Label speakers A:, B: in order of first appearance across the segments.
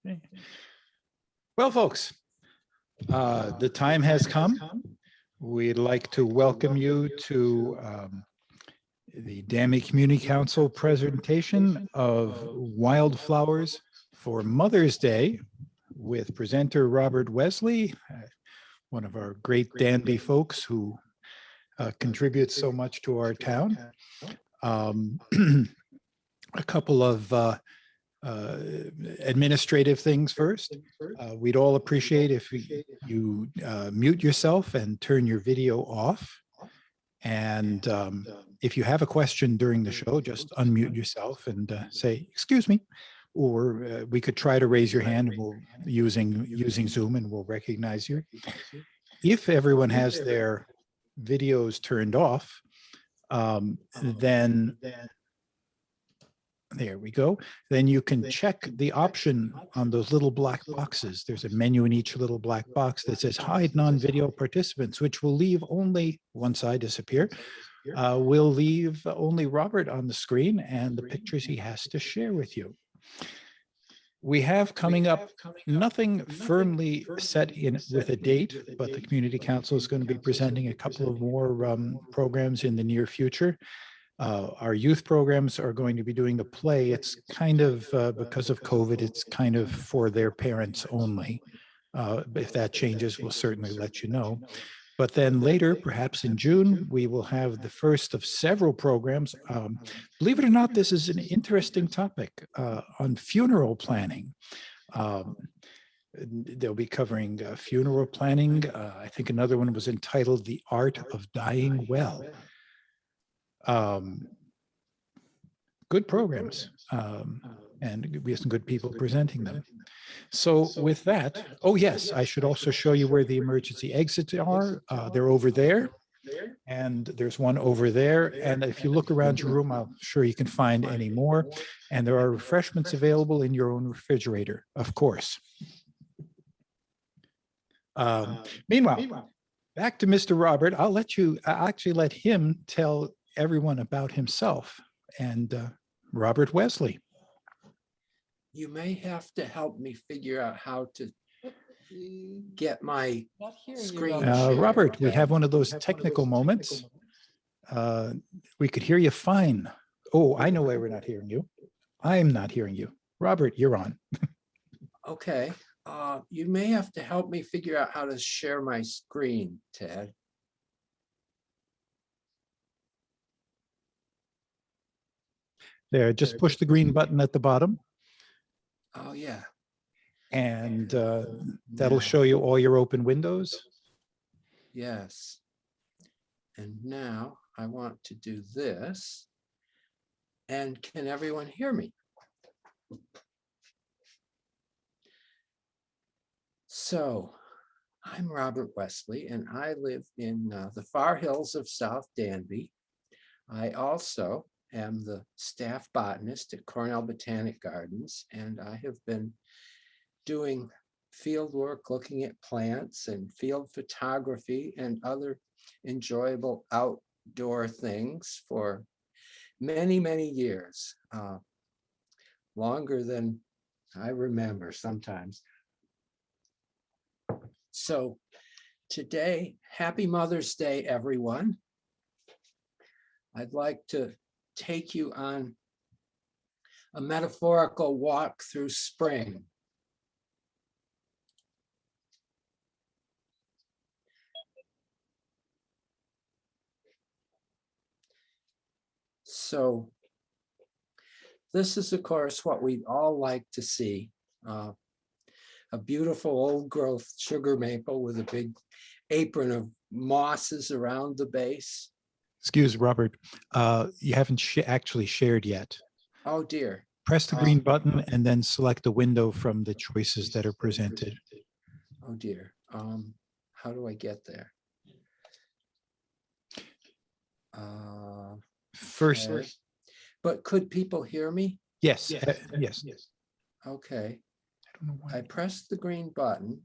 A: Okay. Well, folks, the time has come. We'd like to welcome you to the Danby Community Council presentation of Wildflowers for Mother's Day with presenter Robert Wesley, one of our great Danby folks who contributes so much to our town. A couple of administrative things first. We'd all appreciate if you mute yourself and turn your video off. And if you have a question during the show, just unmute yourself and say, excuse me, or we could try to raise your hand and we'll using Zoom and we'll recognize you. If everyone has their videos turned off, then there we go. Then you can check the option on those little black boxes. There's a menu in each little black box that says hide non-video participants, which will leave only, once I disappear, will leave only Robert on the screen and the pictures he has to share with you. We have coming up nothing firmly set in with a date, but the Community Council is going to be presenting a couple of more programs in the near future. Our youth programs are going to be doing a play. It's kind of, because of COVID, it's kind of for their parents only. If that changes, we'll certainly let you know. But then later, perhaps in June, we will have the first of several programs. Believe it or not, this is an interesting topic on funeral planning. They'll be covering funeral planning. I think another one was entitled The Art of Dying Well. Good programs, and we have some good people presenting them. So with that, oh yes, I should also show you where the emergency exits are. They're over there, and there's one over there. And if you look around your room, I'm sure you can find any more. And there are refreshments available in your own refrigerator, of course. Meanwhile, back to Mr. Robert. I'll actually let him tell everyone about himself and Robert Wesley.
B: You may have to help me figure out how to get my screen.
A: Robert, we have one of those technical moments. We could hear you fine. Oh, I know why we're not hearing you. I'm not hearing you. Robert, you're on.
B: Okay. You may have to help me figure out how to share my screen, Ted.
A: There, just push the green button at the bottom.
B: Oh, yeah.
A: And that'll show you all your open windows.
B: Yes. And now I want to do this. And can everyone hear me? So I'm Robert Wesley, and I live in the far hills of South Danby. I also am the staff botanist at Cornell Botanic Gardens, and I have been doing field work, looking at plants and field photography and other enjoyable outdoor things for many, many years, longer than I remember sometimes. So today, happy Mother's Day, everyone. I'd like to take you on a metaphorical walk through spring. So this is, of course, what we'd all like to see. A beautiful old growth sugar maple with a big apron of mosses around the base.
A: Excuse Robert, you haven't actually shared yet.
B: Oh dear.
A: Press the green button and then select the window from the choices that are presented.
B: Oh dear. How do I get there?
A: First,
B: okay. But could people hear me?
A: Yes, yes.
B: Okay.
A: I don't know why.
B: I press the green button,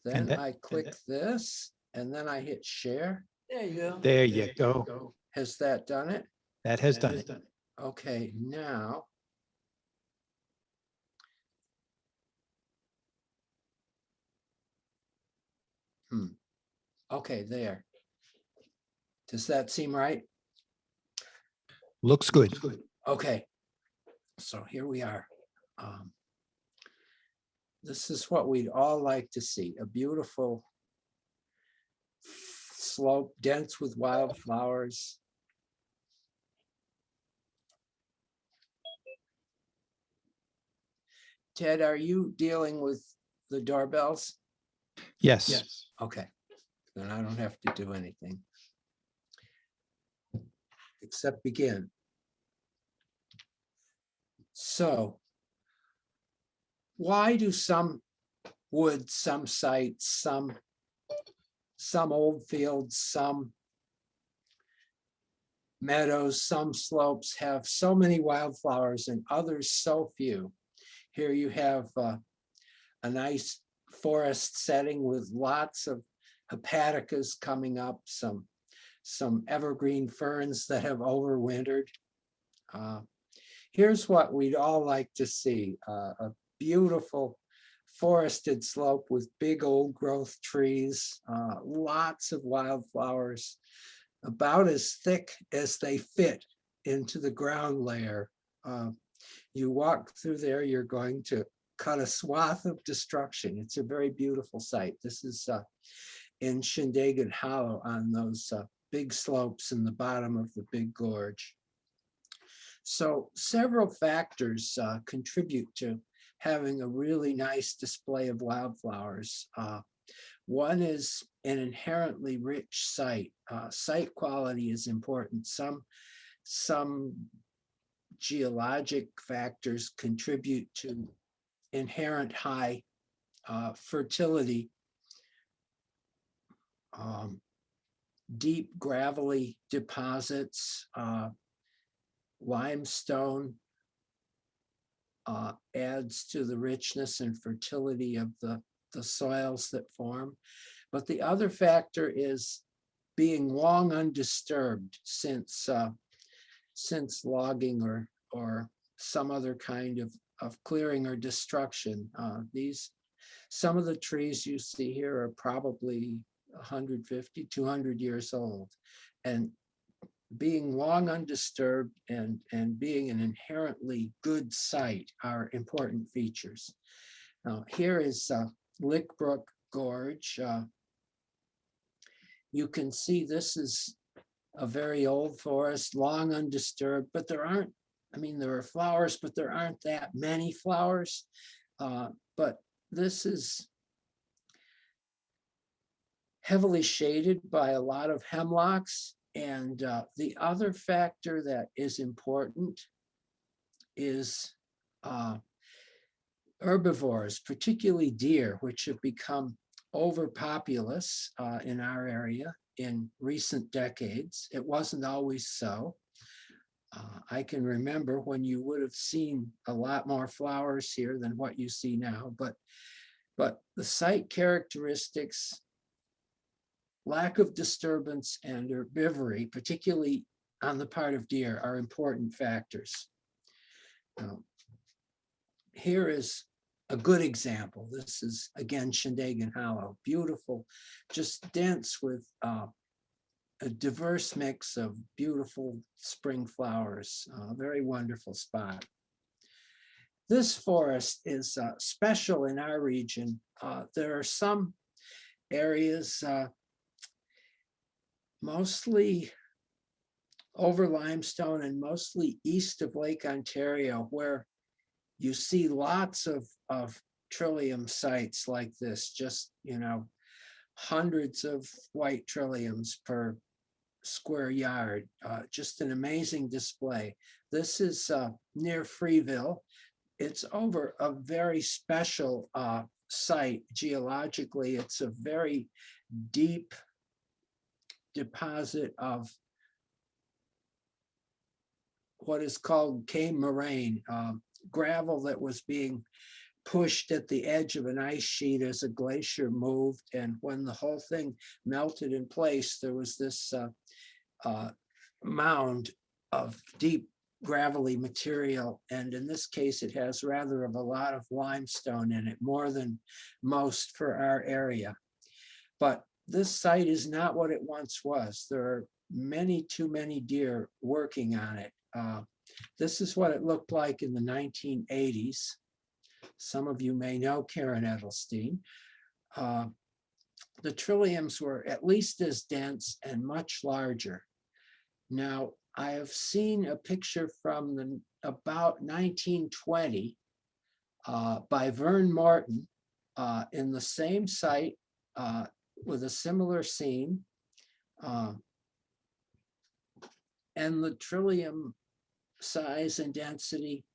B: then I click this, and then I hit share.
C: There you go.
A: There you go.
B: Has that done it?
A: That has done it.
B: Okay, now Okay, there. Does that seem right?
A: Looks good.
B: Okay, so here we are. This is what we'd all like to see, a beautiful slope dense with wildflowers. Ted, are you dealing with the doorbells?
A: Yes.
B: Okay, then I don't have to do anything except begin. So why do some woods, some sites, some old fields, some meadows, some slopes have so many wildflowers and others so few? Here you have a nice forest setting with lots of hepaticas coming up, some evergreen ferns that have overwintered. Here's what we'd all like to see, a beautiful forested slope with big old growth trees, lots of wildflowers, about as thick as they fit into the ground layer. You walk through there, you're going to cut a swath of destruction. It's a very beautiful sight. This is in Shindagan Hollow on those big slopes in the bottom of the big gorge. So several factors contribute to having a really nice display of wildflowers. One is an inherently rich site. Site quality is important. Some geologic factors contribute to inherent high fertility. Deep gravelly deposits, limestone adds to the richness and fertility of the soils that form. But the other factor is being long undisturbed since logging or some other kind of clearing or destruction. Some of the trees you see here are probably 150, 200 years old. And being long undisturbed and being an inherently good site are important features. Now, here is Lickbrook Gorge. You can see this is a very old forest, long undisturbed, but there aren't, there are flowers, but there aren't that many flowers. But this is heavily shaded by a lot of hemlocks. And the other factor that is important is herbivores, particularly deer, which have become overpopulous in our area in recent decades. It wasn't always so. I can remember when you would have seen a lot more flowers here than what you see now, but the site characteristics, lack of disturbance and herbivory, particularly on the part of deer, are important factors. Here is a good example. This is, again, Shindagan Hollow. Beautiful, just dense with a diverse mix of beautiful spring flowers. Very wonderful spot. This forest is special in our region. There are some areas mostly over limestone and mostly east of Lake Ontario, where you see lots of trillium sites like this, just, hundreds of white trilliums per square yard, just an amazing display. This is near Freeville. It's over a very special site geologically. It's a very deep deposit of what is called cane moraine, gravel that was being pushed at the edge of an ice sheet as a glacier moved. And when the whole thing melted in place, there was this mound of deep gravelly material. And in this case, it has rather of a lot of limestone in it, more than most for our area. But this site is not what it once was. There are too many deer working on it. This is what it looked like in the 1980s. Some of you may know Karen Edelstein. The trilliums were at least as dense and much larger. Now, I have seen a picture from about 1920 by Vern Morton in the same site with a similar scene. And the trillium size and density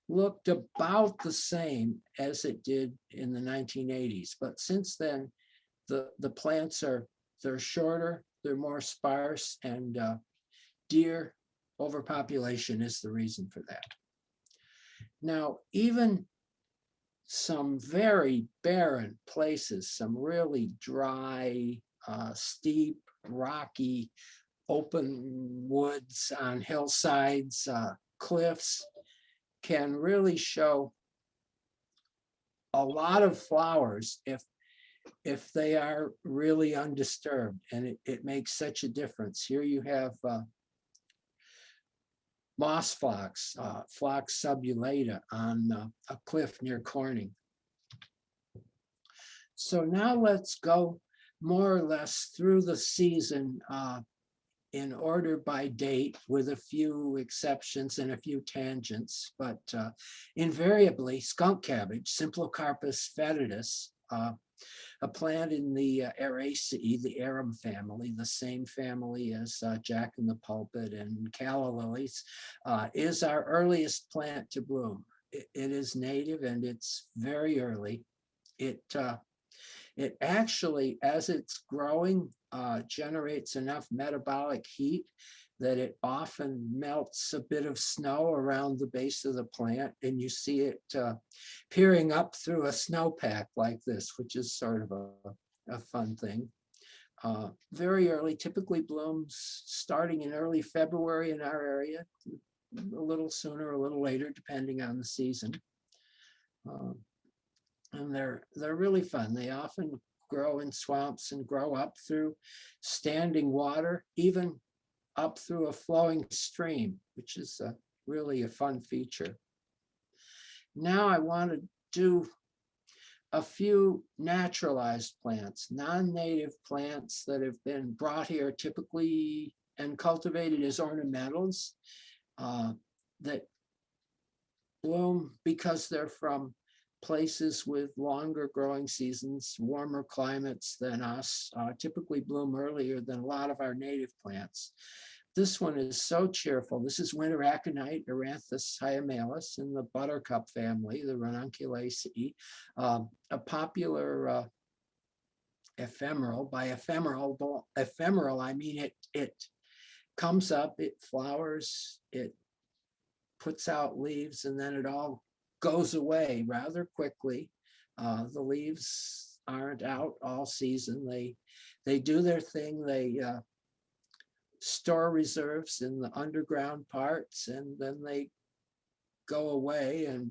B: looked about the same as it did in the 1980s. But since then, the plants they're shorter, they're more sparse, and deer overpopulation is the reason for that. Now, even some very barren places, some really dry, steep, rocky, open woods on hillsides, cliffs, can really show a lot of flowers if they are really undisturbed, and it makes such a difference. Here you have moss phlox, Phlox subulata on a cliff near Corning. So now let's go more or less through the season in order by date, with a few exceptions and a few tangents, but invariably skunk cabbage, Symplocarpus fetidus, a plant in the Araceae, the arum family, the same family as Jack in the Pulpit and calla lilies, is our earliest plant to bloom. It is native and it's very early. It actually, as it's growing, generates enough metabolic heat that it often melts a bit of snow around the base of the plant, and you see it peering up through a snowpack like this, which is sort of a fun thing. Very early, typically blooms starting in early February in our area, a little sooner, a little later, depending on the season. And they're really fun. They often grow in swamps and grow up through standing water, even up through a flowing stream, which is really a fun feature. Now I want to do a few naturalized plants, non-native plants that have been brought here typically and cultivated as ornamentals that bloom because they're from places with longer growing seasons, warmer climates than us, typically bloom earlier than a lot of our native plants. This one is so cheerful. This is winter aconite, Eranthus hyemalis, in the buttercup family, the Ranunculaceae, a popular ephemeral. By ephemeral, I mean it comes up, it flowers, it puts out leaves, and then it all goes away rather quickly. The leaves aren't out all season. They do their thing. They store reserves in the underground parts, and then they go away and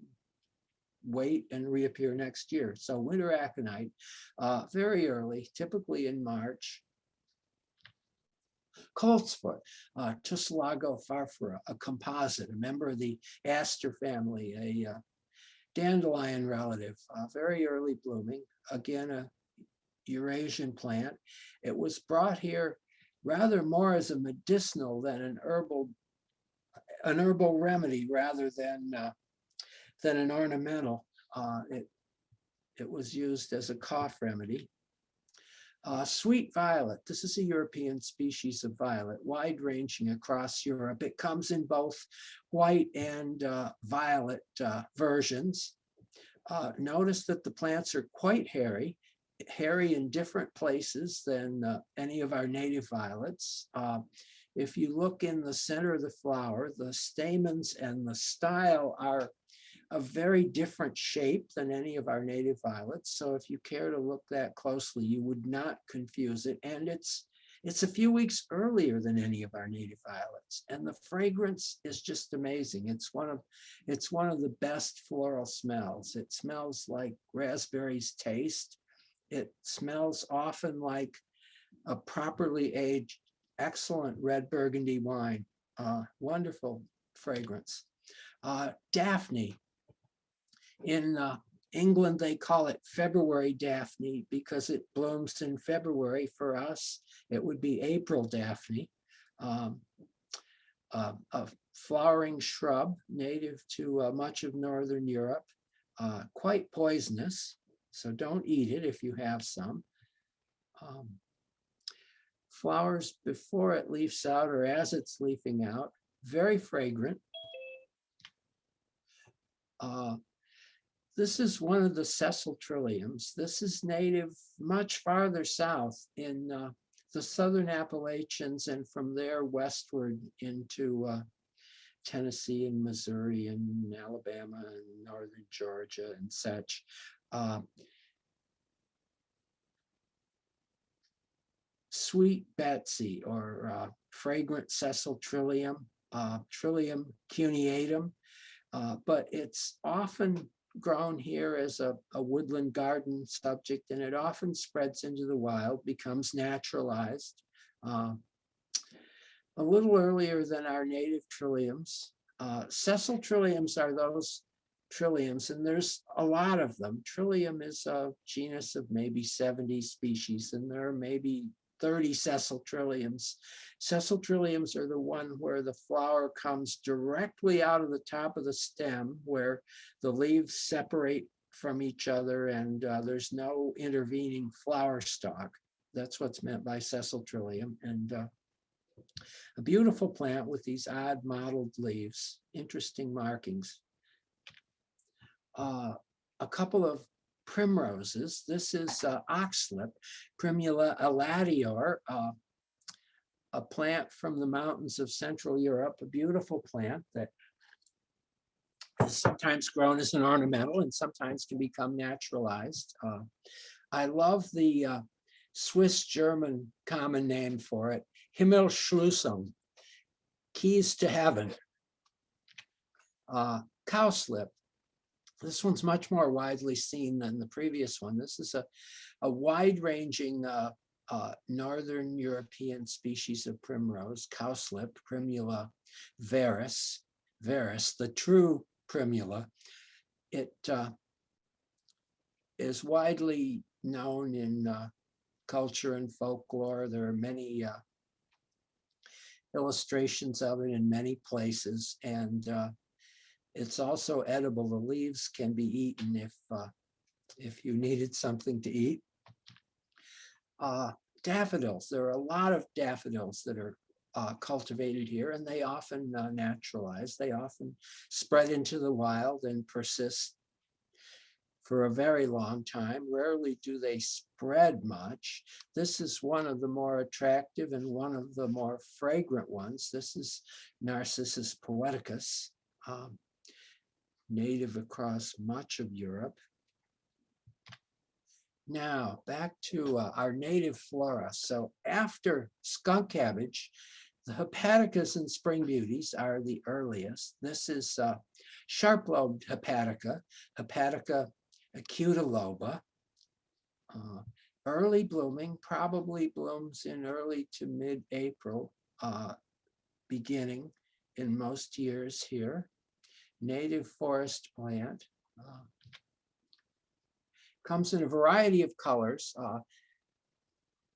B: wait and reappear next year. So winter aconite, very early, typically in March. Coltsfoot, Tussilago farfara, a composite, a member of the aster family, a dandelion relative, very early blooming, again, a Eurasian plant. It was brought here rather more as a medicinal than an herbal remedy rather than an ornamental. It was used as a cough remedy. Sweet violet, this is a European species of violet, wide-ranging across Europe. It comes in both white and violet versions. Notice that the plants are quite hairy in different places than any of our native violets. If you look in the center of the flower, the stamens and the style are a very different shape than any of our native violets. So if you care to look that closely, you would not confuse it. And it's a few weeks earlier than any of our native violets. And the fragrance is just amazing. It's one of the best floral smells. It smells like raspberries taste. It smells often like a properly aged, excellent red Burgundy wine. Wonderful fragrance. Daphne. In England, they call it February Daphne because it blooms in February. For us, it would be April Daphne. A flowering shrub native to much of Northern Europe, quite poisonous, so don't eat it if you have some. Flowers before it leaves out or as it's leafing out, very fragrant. This is one of the sessile trilliums. This is native much farther south in the southern Appalachians, and from there westward into Tennessee and Missouri and Alabama and northern Georgia and such. Sweet Betsy, or fragrant sessile trillium, Trillium cuneatum, but it's often grown here as a woodland garden subject, and it often spreads into the wild, becomes naturalized a little earlier than our native trilliums. Sessile trilliums are those trilliums, and there's a lot of them. Trillium is a genus of maybe 70 species, and there are maybe 30 sessile trilliums. Sessile trilliums are the one where the flower comes directly out of the top of the stem, where the leaves separate from each other and there's no intervening flower stalk. That's what's meant by sessile trillium. And a beautiful plant with these odd mottled leaves, interesting markings. A couple of primroses. This is oxlip, Primula elatior, a plant from the mountains of Central Europe, a beautiful plant that is sometimes grown as an ornamental and sometimes can become naturalized. I love the Swiss-German common name for it, Himmelschlösung, keys to heaven. Cowslip. This one's much more widely seen than the previous one. This is a wide-ranging Northern European species of primrose, cowslip, Primula veris, the true primula. It is widely known in culture and folklore. There are many illustrations of it in many places, and it's also edible. The leaves can be eaten if you needed something to eat. Daffodils. There are a lot of daffodils that are cultivated here, and they often naturalize. They often spread into the wild and persist for a very long time. Rarely do they spread much. This is one of the more attractive and one of the more fragrant ones. This is Narcissus poeticus, native across much of Europe. Now, back to our native flora. So after skunk cabbage, the hepaticas and spring beauties are the earliest. This is sharp-lobed hepatica, Hepatica acutaloba. Early blooming, probably blooms in early to mid-April, beginning in most years here. Native forest plant. Comes in a variety of colors,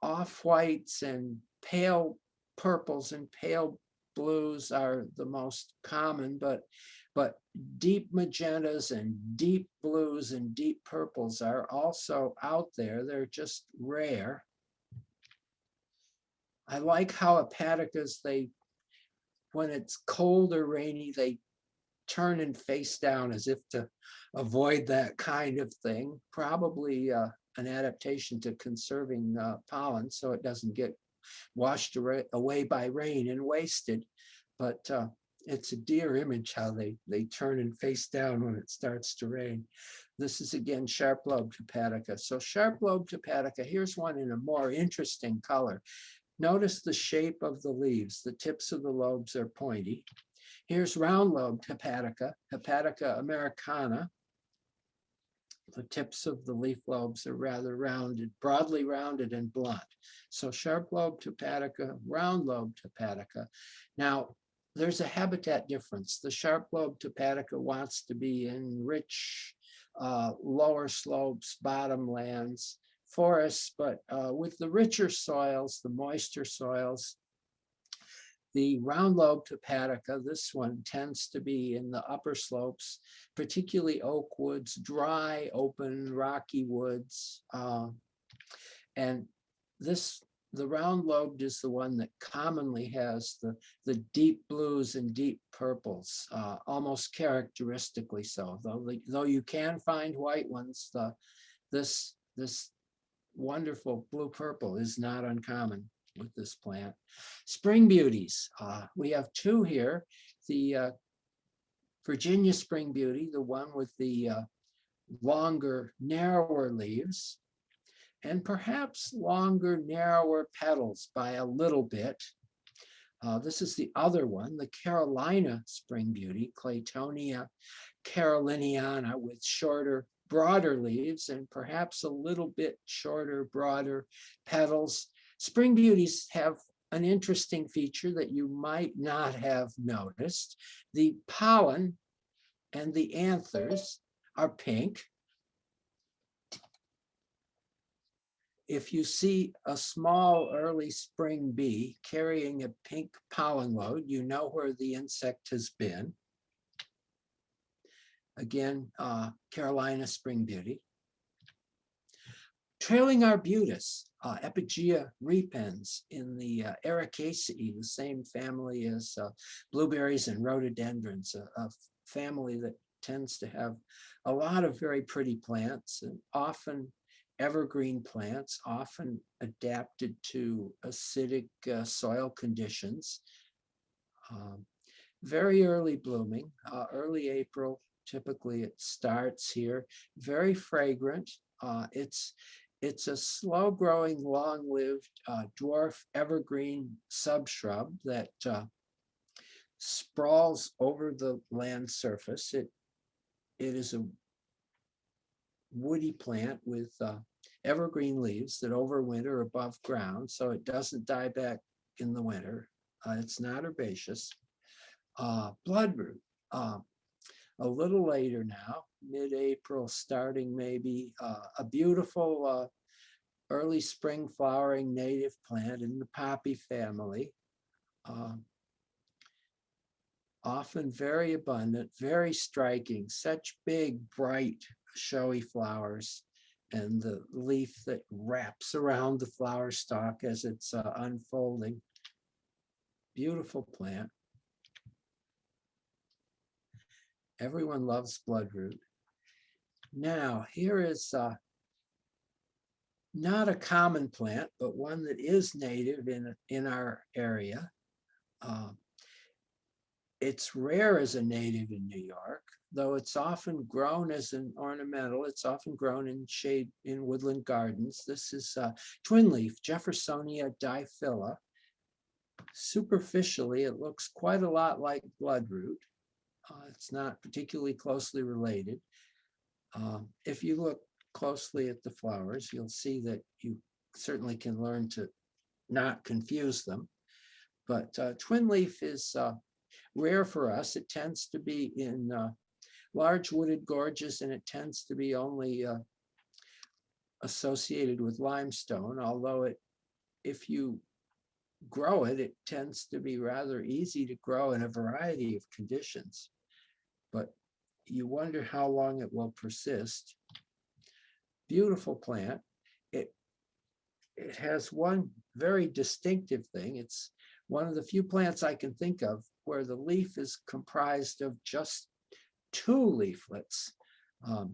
B: off-whites and pale purples and pale blues are the most common, but deep magentas and deep blues and deep purples are also out there. They're just rare. I like how hepaticas, when it's cold or rainy, they turn and face down as if to avoid that kind of thing. Probably an adaptation to conserving pollen so it doesn't get washed away by rain and wasted. But it's a dear image how they turn and face down when it starts to rain. This is again sharp-lobed hepatica. So sharp-lobed hepatica, here's one in a more interesting color. Notice the shape of the leaves. The tips of the lobes are pointy. Here's round-lobed hepatica, Hepatica americana. The tips of the leaf lobes are rather rounded, broadly rounded and blunt. So sharp lobed hepatica, round lobed hepatica. Now, there's a habitat difference. The sharp lobed hepatica wants to be in rich lower slopes, bottomlands, forests, but with the richer soils, the moister soils, the round-lobed hepatica, this one tends to be in the upper slopes, particularly oak woods, dry, open, rocky woods. And the round-lobed is the one that commonly has the deep blues and deep purples, almost characteristically so. Though you can find white ones, this wonderful blue-purple is not uncommon with this plant. Spring beauties, we have two here. The Virginia spring beauty, the one with the longer, narrower leaves, and perhaps longer, narrower petals by a little bit. This is the other one, the Carolina spring beauty, Claytonia caroliniana, with shorter, broader leaves and perhaps a little bit shorter, broader petals. Spring beauties have an interesting feature that you might not have noticed. The pollen and the anthers are pink. If you see a small early spring bee carrying a pink pollen load, you know where the insect has been. Again, Carolina spring beauty. Trailing arbutus, Epigea repens in the Ericaceae, the same family as blueberries and rhododendrons, a family that tends to have a lot of very pretty plants and often evergreen plants, often adapted to acidic soil conditions. Very early blooming, early April, typically it starts here. Very fragrant. It's a slow-growing, long-lived dwarf evergreen subshrub that sprawls over the land surface. It is a woody plant with evergreen leaves that overwinter above ground, so it doesn't die back in the winter. It's not herbaceous. Bloodroot, a little later now, mid-April, starting maybe, a beautiful early spring flowering native plant in the poppy family. Often very abundant, very striking, such big, bright, showy flowers, and the leaf that wraps around the flower stalk as it's unfolding. Beautiful plant. Everyone loves bloodroot. Now, here is not a common plant, but one that is native in our area. It's rare as a native in New York, though it's often grown as an ornamental. It's often grown in shade in woodland gardens. This is twin leaf, Jeffersonia diphylla. Superficially, it looks quite a lot like bloodroot. It's not particularly closely related. If you look closely at the flowers, you'll see that you certainly can learn to not confuse them. But twin leaf is rare for us. It tends to be in large wooded gorges, and it tends to be only associated with limestone, although if you grow it, it tends to be rather easy to grow in a variety of conditions. But you wonder how long it will persist. Beautiful plant. It has one very distinctive thing. It's one of the few plants I can think of where the leaf is comprised of just two leaflets.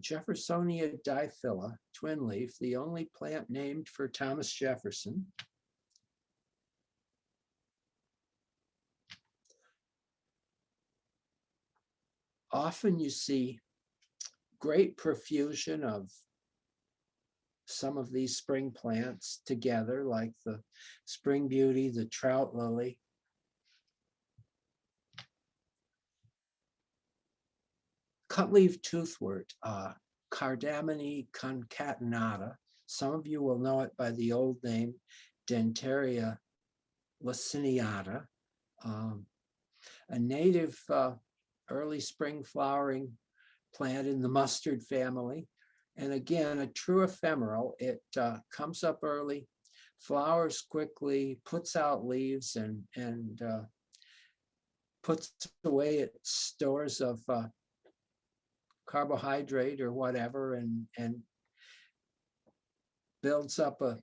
B: Jeffersonia diphylla, twin leaf, the only plant named for Thomas Jefferson. Often you see great profusion of some of these spring plants together, like the spring beauty, the trout lily. Cutleaf toothwort, Cardamine concatenata. Some of you will know it by the old name Dentaria laciniata, a native early spring flowering plant in the mustard family. And again, a true ephemeral. It comes up early, flowers quickly, puts out leaves, and puts away its stores of carbohydrate or whatever, and builds up a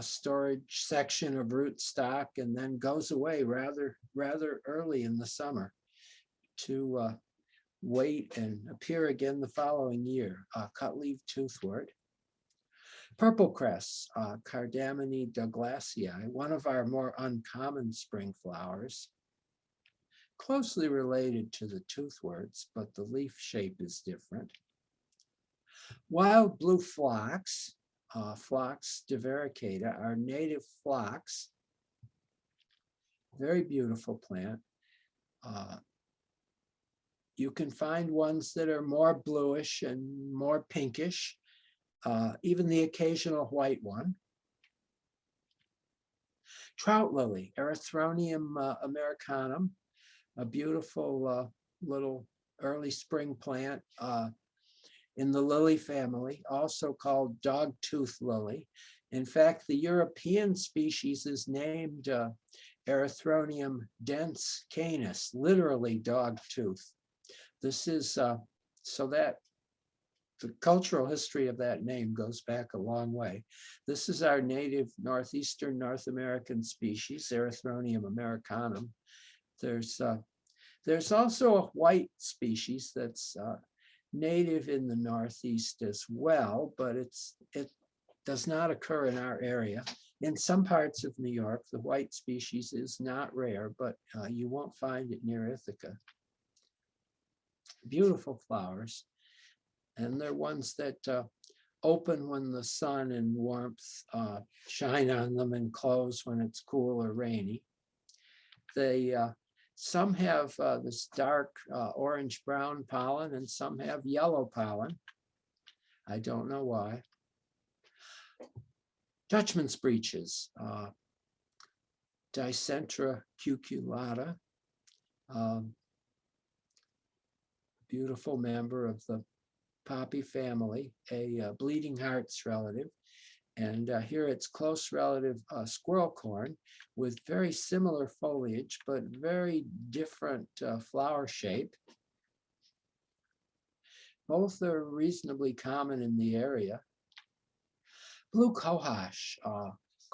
B: storage section of rootstock, and then goes away rather early in the summer to wait and appear again the following year. Cut-leaf toothwort. Purple cress, Cardamine douglasii, one of our more uncommon spring flowers, closely related to the toothworts, but the leaf shape is different. Wild blue phlox, Phlox divaricata, our native phlox, very beautiful plant. You can find ones that are more bluish and more pinkish, even the occasional white one. Trout lily, Erythronium americanum, a beautiful little early spring plant in the lily family, also called dogtooth lily. In fact, the European species is named Erythronium dens canis, literally dogtooth. This is so that the cultural history of that name goes back a long way. This is our native northeastern North American species, Erythronium americanum. There's also a white species that's native in the Northeast as well, but it does not occur in our area. In some parts of New York, the white species is not rare, but you won't find it near Ithaca. Beautiful flowers, and they're ones that open when the sun and warmth shine on them and close when it's cool or rainy. They some have this dark orange-brown pollen, and some have yellow pollen. I don't know why. Dutchman's breeches, Dicentra cuculata, beautiful member of the poppy family, a bleeding hearts relative. And here it's close relative squirrel corn with very similar foliage, but very different flower shape. Both are reasonably common in the area. Blue cohosh,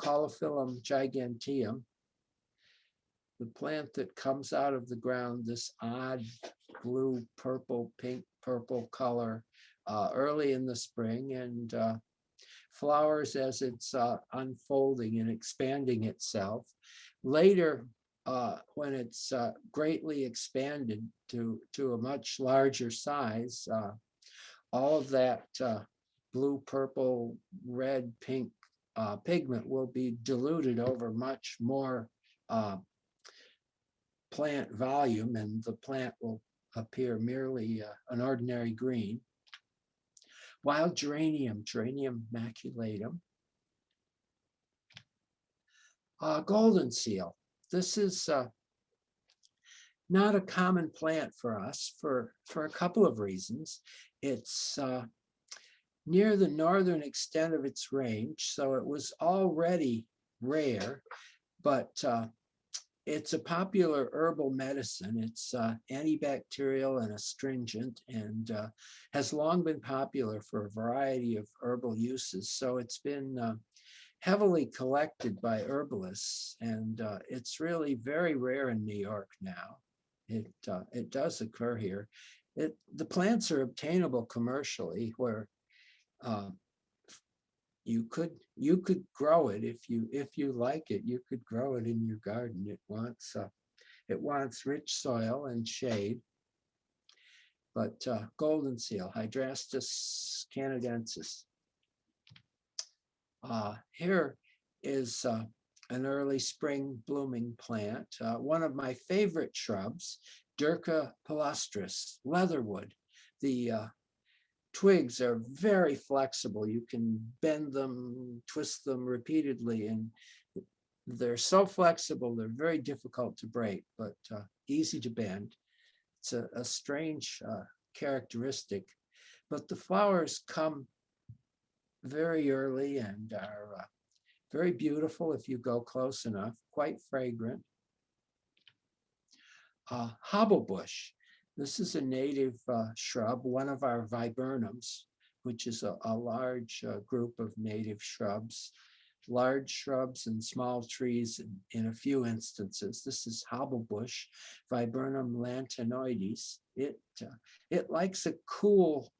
B: Caulophyllum giganteum, the plant that comes out of the ground, this odd blue, purple, pink, purple color early in the spring, and flowers as it's unfolding and expanding itself. Later, when it's greatly expanded to a much larger size, all of that blue, purple, red, pink pigment will be diluted over much more plant volume, and the plant will appear merely an ordinary green. Wild geranium, Geranium maculatum. Golden seal. This is not a common plant for us for a couple of reasons. It's near the northern extent of its range, so it was already rare, but it's a popular herbal medicine. It's antibacterial and astringent, and has long been popular for a variety of herbal uses. So it's been heavily collected by herbalists, and it's really very rare in New York now. It does occur here. The plants are obtainable commercially, where you could grow it if you like it. You could grow it in your garden. It wants rich soil and shade. But golden seal, Hydrastis canadensis. Here is an early spring blooming plant. One of my favorite shrubs, Dirca palustris, leatherwood, the twigs are very flexible. You can bend them, twist them repeatedly, and they're so flexible, they're very difficult to break, but easy to bend. It's a strange characteristic, but the flowers come very early and are very beautiful if you go close enough, quite fragrant. Hobblebush. This is a native shrub, one of our viburnums, which is a large group of native shrubs, large shrubs and small trees in a few instances. This is hobblebush, Viburnum lantanoides. It likes a cool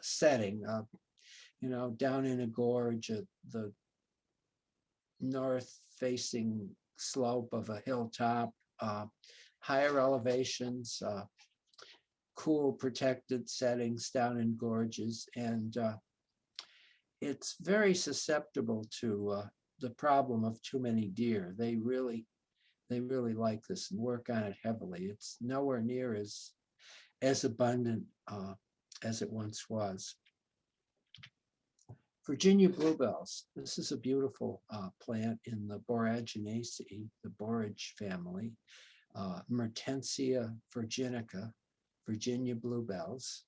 B: setting, down in a gorge at the north-facing slope of a hilltop, higher elevations, cool protected settings down in gorges, and it's very susceptible to the problem of too many deer. They really like this and work on it heavily. It's nowhere near as abundant as it once was. Virginia bluebells. This is a beautiful plant in the Boraginaceae, the borage family. Mertensia virginica, Virginia bluebells.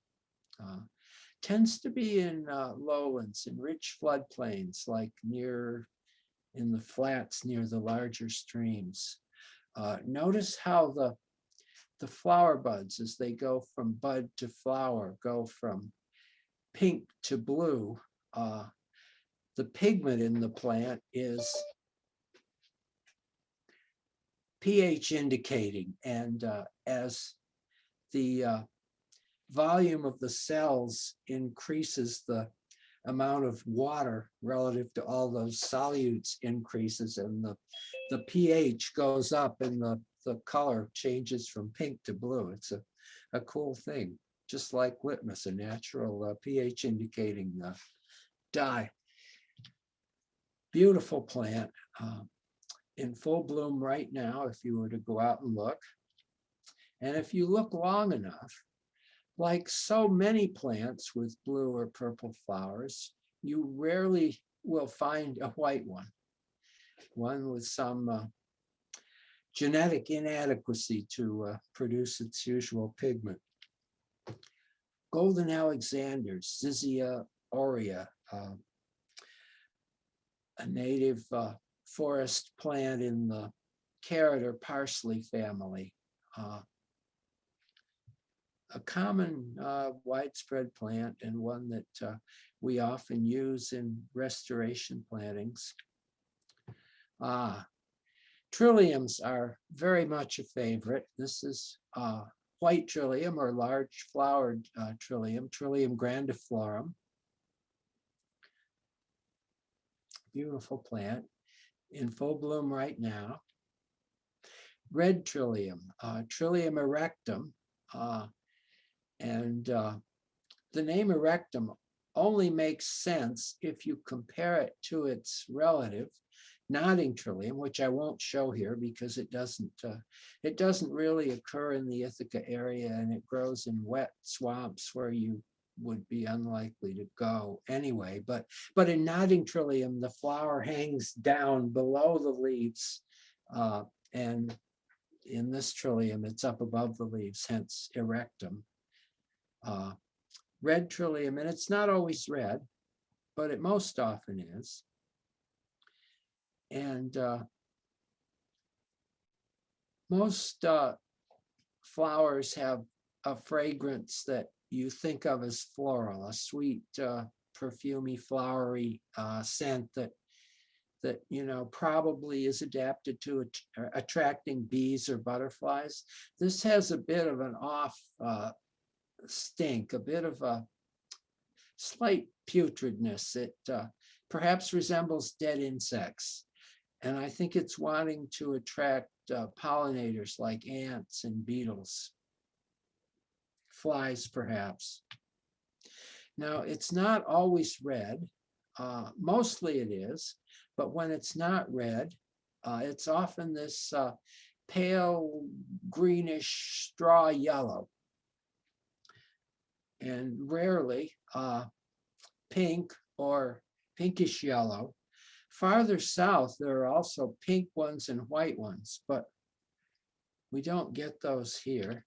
B: Tends to be in lowlands, in rich floodplains, like in the flats near the larger streams. Notice how the flower buds, as they go from bud to flower, go from pink to blue. The pigment in the plant is pH indicating, and as the volume of the cells increases, the amount of water relative to all those solutes increases, and the pH goes up and the color changes from pink to blue. It's a cool thing, just like litmus, a natural pH indicating dye. Beautiful plant, in full bloom right now if you were to go out and look. And if you look long enough, like so many plants with blue or purple flowers, you rarely will find a white one with some genetic inadequacy to produce its usual pigment. Golden Alexanders, Zizia aurea, a native forest plant in the carrot or parsley family. A common widespread plant, and one that we often use in restoration plantings. Trilliums are very much a favorite. This is white trillium, or large flowered trillium, Trillium grandiflorum. Beautiful plant in full bloom right now. Red trillium, Trillium erectum, and the name erectum only makes sense if you compare it to its relative, nodding trillium, which I won't show here because it doesn't really occur in the Ithaca area, and it grows in wet swamps where you would be unlikely to go anyway. But in nodding trillium, the flower hangs down below the leaves, and in this trillium, it's up above the leaves, hence erectum. Red trillium, and it's not always red, but it most often is. And most flowers have a fragrance that you think of as floral, a sweet, perfumey, flowery scent that probably is adapted to attracting bees or butterflies. This has a bit of an off stink, a bit of a slight putridness. It perhaps resembles dead insects. And I think it's wanting to attract pollinators like ants and beetles, flies perhaps. Now, it's not always red. Mostly it is, but when it's not red, it's often this pale greenish straw yellow. and rarely pink or pinkish yellow. Farther south, there are also pink ones and white ones, but we don't get those here.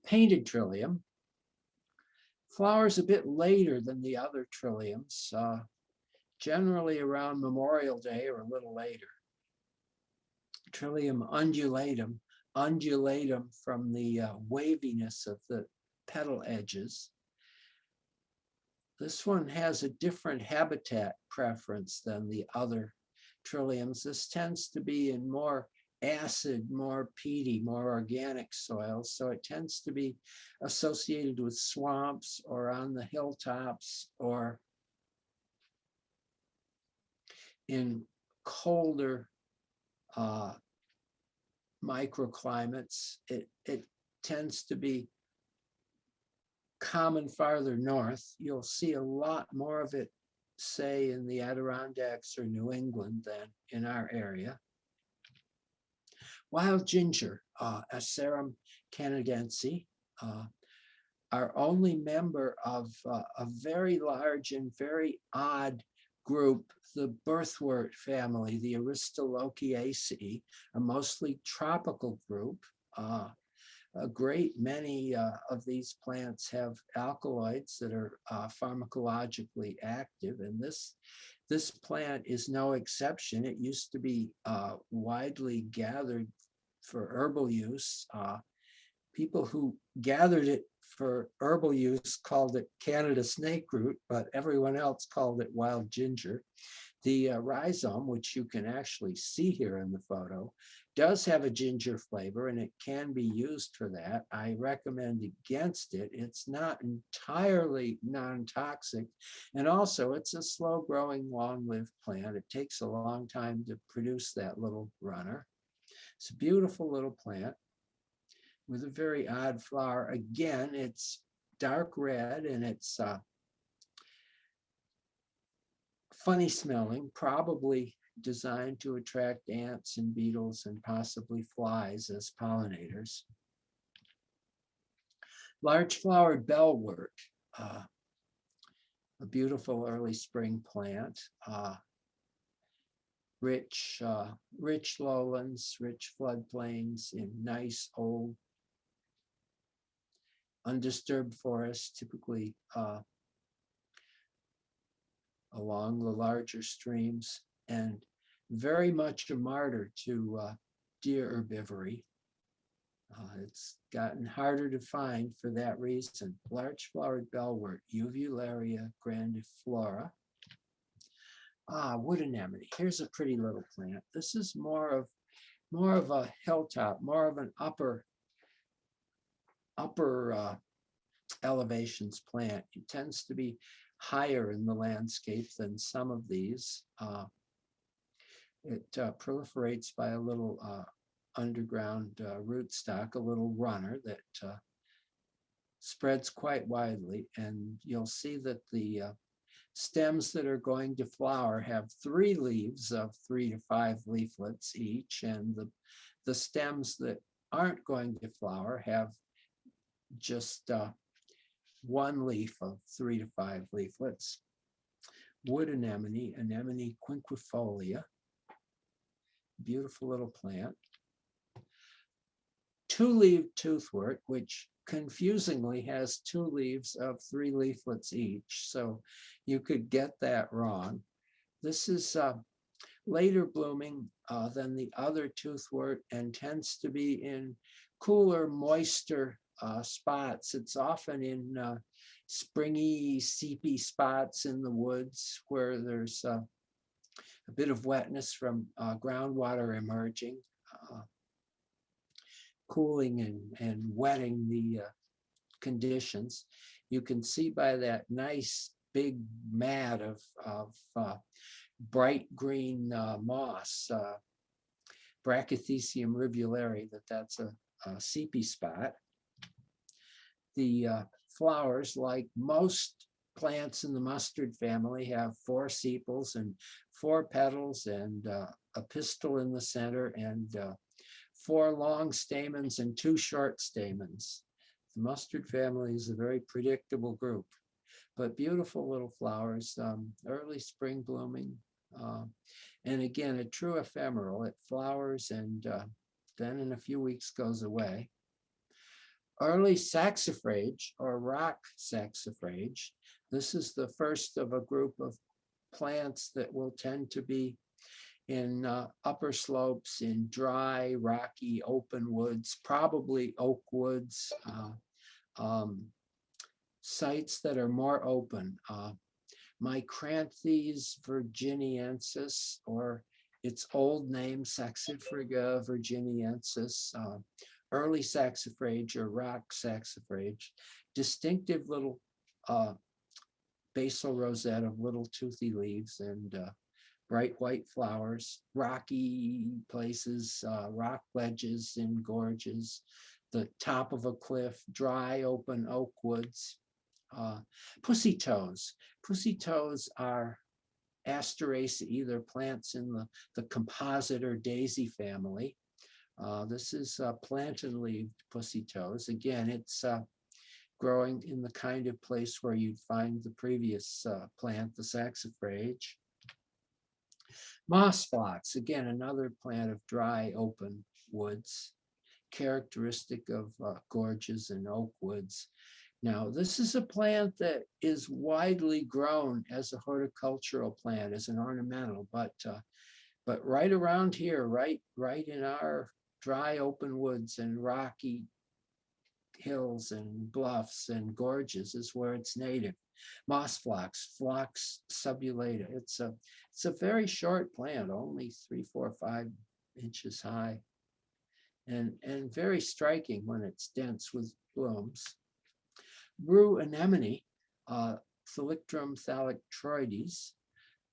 B: Painted trillium. Flowers a bit later than the other trilliums, generally around Memorial Day or a little later. Trillium undulatum, undulatum from the waviness of the petal edges. This one has a different habitat preference than the other trilliums. This tends to be in more acid, more peaty, more organic soils. So it tends to be associated with swamps or on the hilltops or in colder microclimates. It tends to be common farther north. You'll see a lot more of it, say, in the Adirondacks or New England than in our area. Wild ginger, Asarum canadense, our only member of a very large and very odd group, the birthwort family, the Aristolochiaceae, a mostly tropical group. A great many of these plants have alkaloids that are pharmacologically active, and this plant is no exception. It used to be widely gathered for herbal use. People who gathered it for herbal use called it Canada snake root, but everyone else called it wild ginger. The rhizome, which you can actually see here in the photo, does have a ginger flavor and it can be used for that. I recommend against it. It's not entirely non-toxic. And also it's a slow growing, long-lived plant. It takes a long time to produce that little runner. It's a beautiful little plant with a very odd flower. Again, it's dark red and it's funny smelling, probably designed to attract ants and beetles and possibly flies as pollinators. Large flowered bellwort, a beautiful early spring plant. Rich lowlands, rich floodplains in nice old undisturbed forests, typically along the larger streams, and very much a martyr to deer herbivory. It's gotten harder to find for that reason. Large flowered bellwort, Uvularia grandiflora. Wood anemone. Here's a pretty little plant. This is more of a hilltop, more of an upper elevations plant. It tends to be higher in the landscape than some of these. It proliferates by a little underground rootstock, a little runner that spreads quite widely. And you'll see that the stems that are going to flower have 3 leaves of 3 to 5 leaflets each, and the stems that aren't going to flower have just 1 leaf of 3 to 5 leaflets. Wood anemone, Anemone quinquifolia, beautiful little plant. 2-leaved toothwort, which confusingly has 2 leaves of 3 leaflets each, so you could get that wrong. This is later blooming than the other toothwort and tends to be in cooler, moister spots. It's often in springy, seepy spots in the woods where there's a bit of wetness from groundwater emerging, cooling and wetting the conditions. You can see by that nice big mat of bright green moss, Brachythecium rivulare, that's a seepy spot. The flowers, like most plants in the mustard family, have 4 sepals and 4 petals and a pistil in the center and 4 long stamens and 2 short stamens. The mustard family is a very predictable group, but beautiful little flowers, early spring blooming. And again, a true ephemeral. It flowers and then in a few weeks goes away. Early saxifrage or rock saxifrage. This is the first of a group of plants that will tend to be in upper slopes, in dry, rocky, open woods, probably oak woods, sites that are more open. Micranthes virginiensis, or its old name Saxifraga virginiensis, early saxifrage or rock saxifrage, distinctive little basal rosette of little toothy leaves and bright white flowers, rocky places, rock ledges and gorges, the top of a cliff, dry open oak woods. Pussy toes. Pussy toes are Asteraceae, plants in the composite or daisy family. This is plantain-leaved pussy toes. Again, it's growing in the kind of place where you'd find the previous plant, the saxifrage. Moss phlox, again, another plant of dry, open woods, characteristic of gorges and oak woods. Now, this is a plant that is widely grown as a horticultural plant, as an ornamental, but right around here, right in our dry open woods and rocky hills and bluffs and gorges is where it's native. Moss phlox, Phlox subulata. It's a very short plant, only 3, 4, 5 inches high, and very striking when it's dense with blooms. Rue anemone, Thalictrum thalictroides,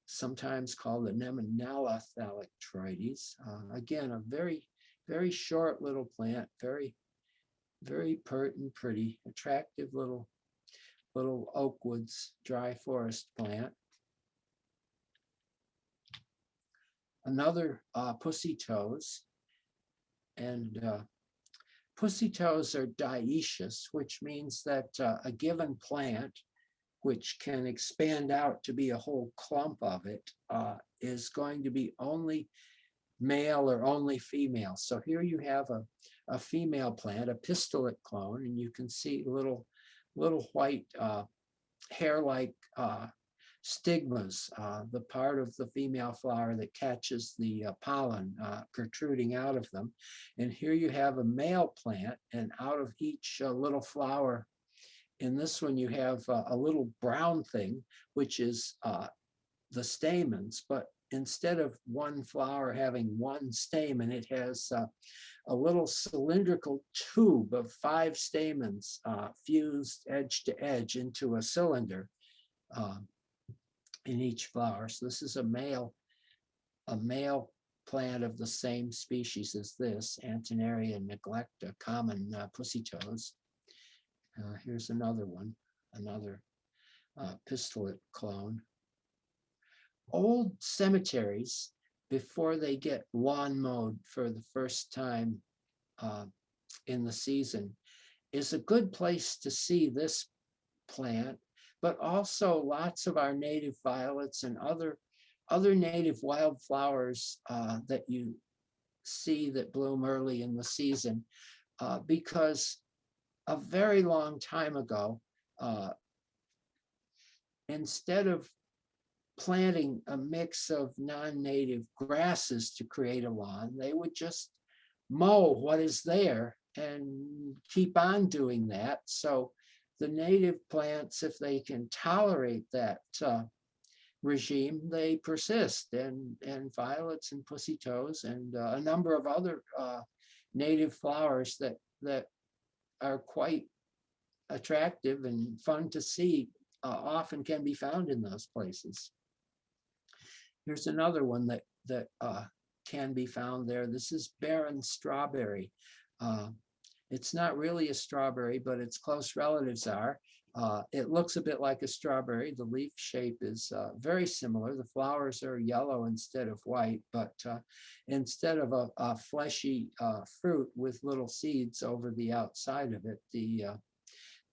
B: sometimes called Anemonella thalictroides. Again, a very short little plant, very pert and pretty, attractive little oak woods, dry forest plant. Another pussy toes, and pussy toes are dioecious, which means that a given plant, which can expand out to be a whole clump of it, is going to be only male or only female. So here you have a female plant, a pistillate clone, and you can see little white hair-like stigmas, the part of the female flower that catches the pollen protruding out of them. And here you have a male plant, and out of each little flower, in this one you have a little brown thing, which is the stamens, but instead of one flower having one stamen, it has a little cylindrical tube of 5 stamens fused edge to edge into a cylinder in each flower. So this is a male plant of the same species as this, Antenaria neglecta, common pussy toes. Here's another one, another pistillate clone. Old cemeteries, before they get lawn mowed for the first time in the season, is a good place to see this plant, but also lots of our native violets and other native wildflowers that you see that bloom early in the season, because a very long time ago, instead of planting a mix of non-native grasses to create a lawn, they would just mow what is there and keep on doing that. So the native plants, if they can tolerate that regime, they persist, and violets and pussy toes and a number of other native flowers that are quite attractive and fun to see often can be found in those places. Here's another one that can be found there. This is barren strawberry. It's not really a strawberry, but its close relatives are. It looks a bit like a strawberry. The leaf shape is very similar. The flowers are yellow instead of white, but instead of a fleshy fruit with little seeds over the outside of it,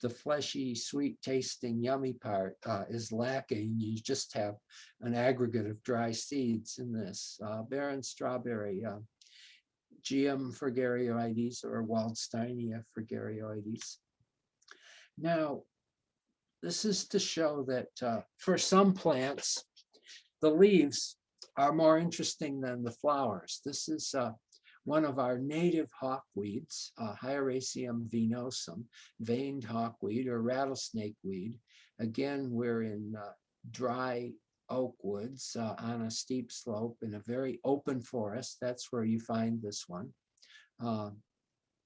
B: the fleshy, sweet tasting, yummy part is lacking. You just have an aggregate of dry seeds in this. Barren strawberry, GM Fragaroides or Waldsteinia Fragaroides. Now, this is to show that for some plants, the leaves are more interesting than the flowers. This is one of our native hawkweeds, Hieracium venosum, veined hawkweed or rattlesnake weed. Again, we're in dry oak woods on a steep slope in a very open forest. That's where you find this one.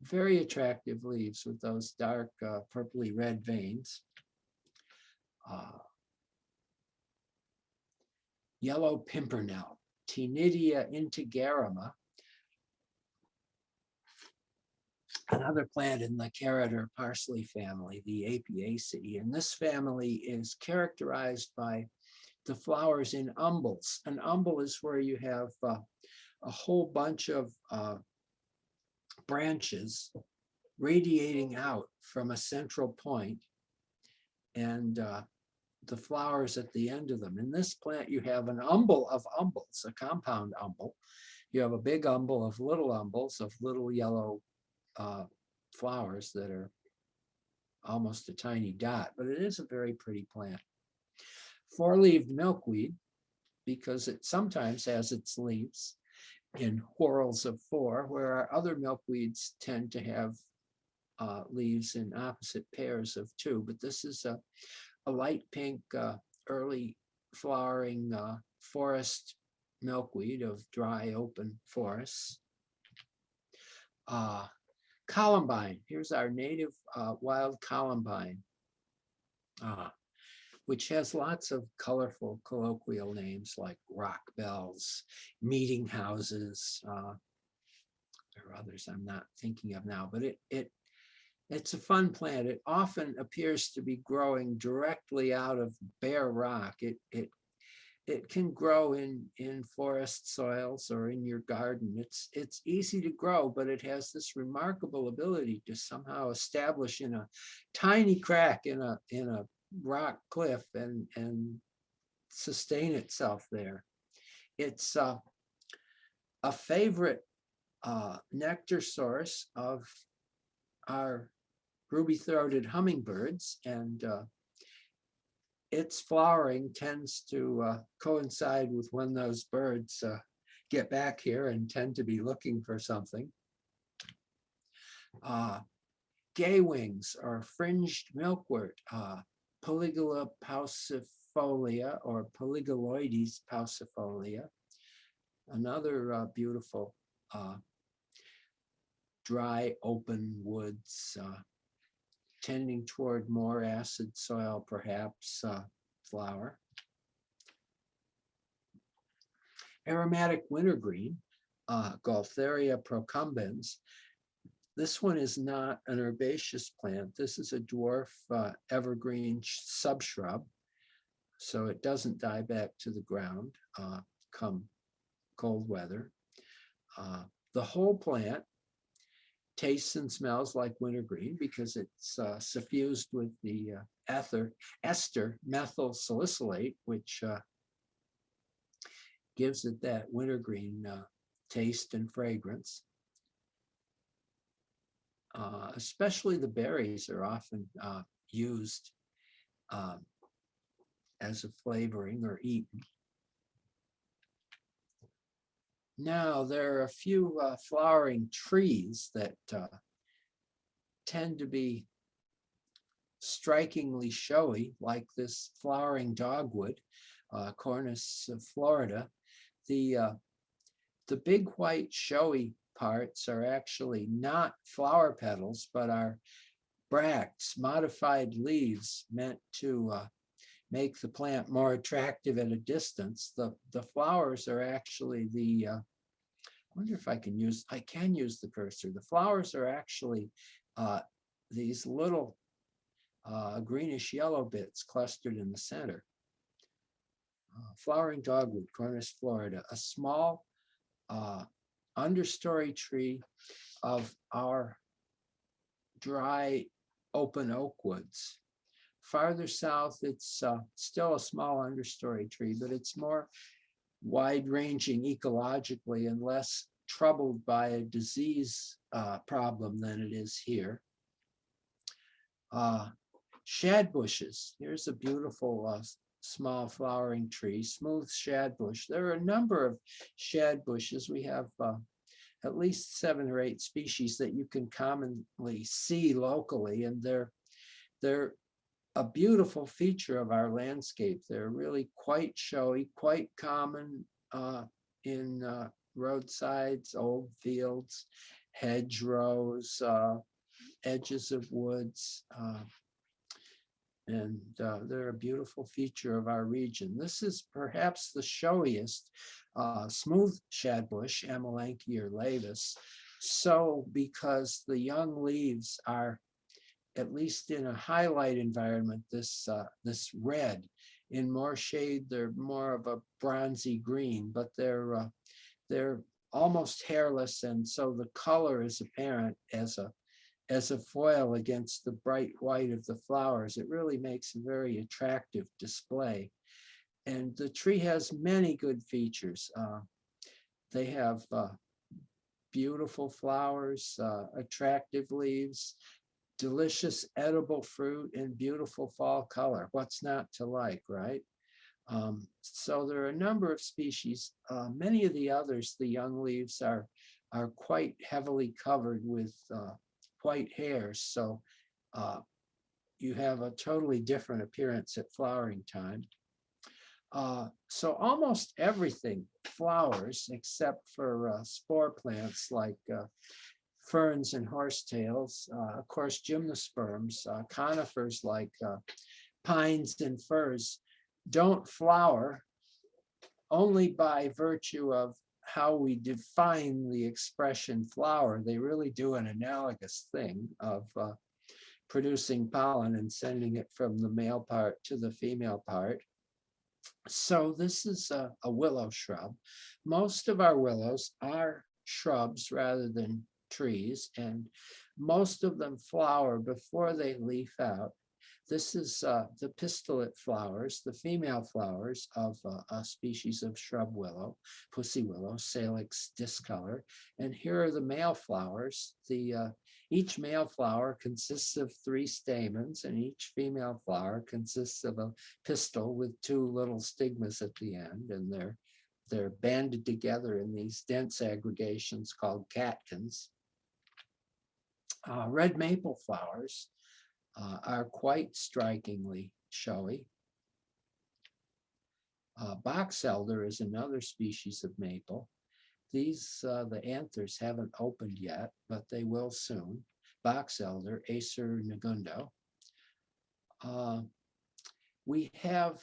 B: Very attractive leaves with those dark purpley red veins. Yellow pimpernel, Ctenidia integerrima, another plant in the carrot or parsley family, the Apiaceae. And this family is characterized by the flowers in umbels. An umbel is where you have a whole bunch of branches radiating out from a central point, and the flowers at the end of them. In this plant, you have an umbel of umbels, a compound umbel. You have a big umbel of little umbels of little yellow flowers that are almost a tiny dot, but it is a very pretty plant. Four-leaved milkweed, because it sometimes has its leaves in whorls of four, where our other milkweeds tend to have leaves in opposite pairs of two, but this is a light pink, early flowering forest milkweed of dry open forests. Columbine, here's our native wild columbine, which has lots of colorful colloquial names like rock bells, meeting houses. There are others I'm not thinking of now, but it's a fun plant. It often appears to be growing directly out of bare rock. It can grow in forest soils or in your garden. It's easy to grow, but it has this remarkable ability to somehow establish in a tiny crack in a rock cliff and sustain itself there. It's a favorite nectar source of our ruby-throated hummingbirds, and its flowering tends to coincide with when those birds get back here and tend to be looking for something. Gay wings or fringed milkwort, Polygala paucifolia or Polygaloides paucifolia, another beautiful dry open woods, tending toward more acid soil, perhaps, flower. Aromatic wintergreen, Gaultheria procumbens. This one is not an herbaceous plant. This is a dwarf evergreen subshrub, so it doesn't die back to the ground come cold weather. The whole plant tastes and smells like wintergreen because it's suffused with the ester methyl salicylate, which gives it that wintergreen taste and fragrance. Especially the berries are often used as a flavoring or eaten. Now, there are a few flowering trees that tend to be strikingly showy, like this flowering dogwood, Cornus florida. The big white showy parts are actually not flower petals, but are bracts, modified leaves meant to make the plant more attractive at a distance. The flowers are actually the, I wonder if I can use the cursor. The flowers are actually these little greenish yellow bits clustered in the center. Flowering dogwood, Cornus florida, a small understory tree of our dry open oak woods. Farther south, it's still a small understory tree, but it's more wide-ranging ecologically and less troubled by a disease problem than it is here. Shad bushes. Here's a beautiful small flowering tree, smooth shad bush. There are a number of shad bushes. We have at least 7 or 8 species that you can commonly see locally, and they're a beautiful feature of our landscape. They're really quite showy, quite common in roadsides, old fields, hedgerows, edges of woods, and they're a beautiful feature of our region. This is perhaps the showiest smooth shadbush, Amelanchier laevis, so because the young leaves are, at least in a highlight environment, this red. In more shade, they're more of a bronzy green, but they're almost hairless, and so the color is apparent as a foil against the bright white of the flowers. It really makes a very attractive display. And the tree has many good features. They have beautiful flowers, attractive leaves, delicious edible fruit, and beautiful fall color. What's not to like, right? So there are a number of species. Many of the others, the young leaves are quite heavily covered with white hairs. So you have a totally different appearance at flowering time. So almost everything flowers except for spore plants like ferns and horsetails, of course, gymnosperms, conifers like pines and firs don't flower only by virtue of how we define the expression flower. They really do an analogous thing of producing pollen and sending it from the male part to the female part. So this is a willow shrub. Most of our willows are shrubs rather than trees, and most of them flower before they leaf out. This is the pistillate flowers, the female flowers of a species of shrub willow, pussy willow, Salix discolor. And here are the male flowers. Each male flower consists of 3 stamens, and each female flower consists of a pistil with 2 little stigmas at the end, and they're banded together in these dense aggregations called catkins. Red maple flowers are quite strikingly showy. Box elder is another species of maple. These, the anthers haven't opened yet, but they will soon. Box elder, Acer negundo. We have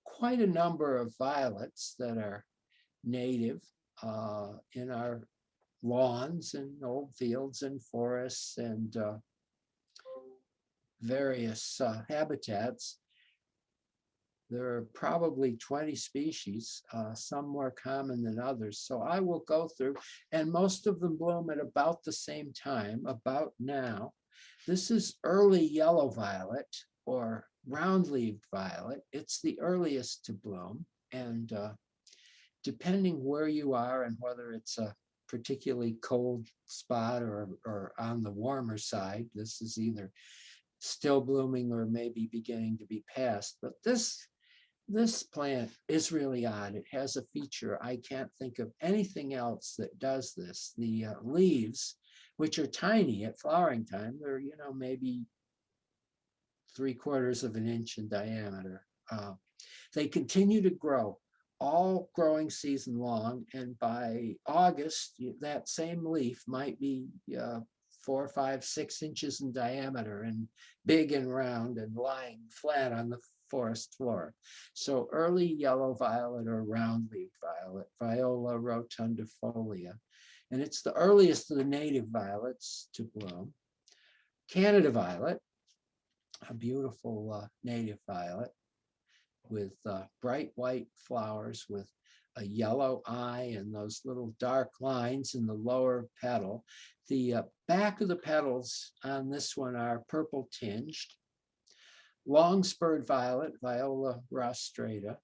B: quite a number of violets that are native in our lawns and old fields and forests and various habitats. There are probably 20 species, some more common than others. So I will go through, and most of them bloom at about the same time, about now. This is early yellow violet or round-leaved violet. It's the earliest to bloom, and depending where you are and whether it's a particularly cold spot or on the warmer side, this is either still blooming or maybe beginning to be past. But this plant is really odd. It has a feature. I can't think of anything else that does this. The leaves, which are tiny at flowering time, they're, maybe 3/4 of an inch in diameter. They continue to grow all growing season long, and by August, that same leaf might be 4, 5, 6 inches in diameter and big and round and lying flat on the forest floor. So early yellow violet or round-leaved violet, Viola rotundifolia. And it's the earliest of the native violets to bloom. Canada violet, a beautiful native violet with bright white flowers with a yellow eye and those little dark lines in the lower petal. The back of the petals on this one are purple tinged. Long-spurred violet, Viola rostrata.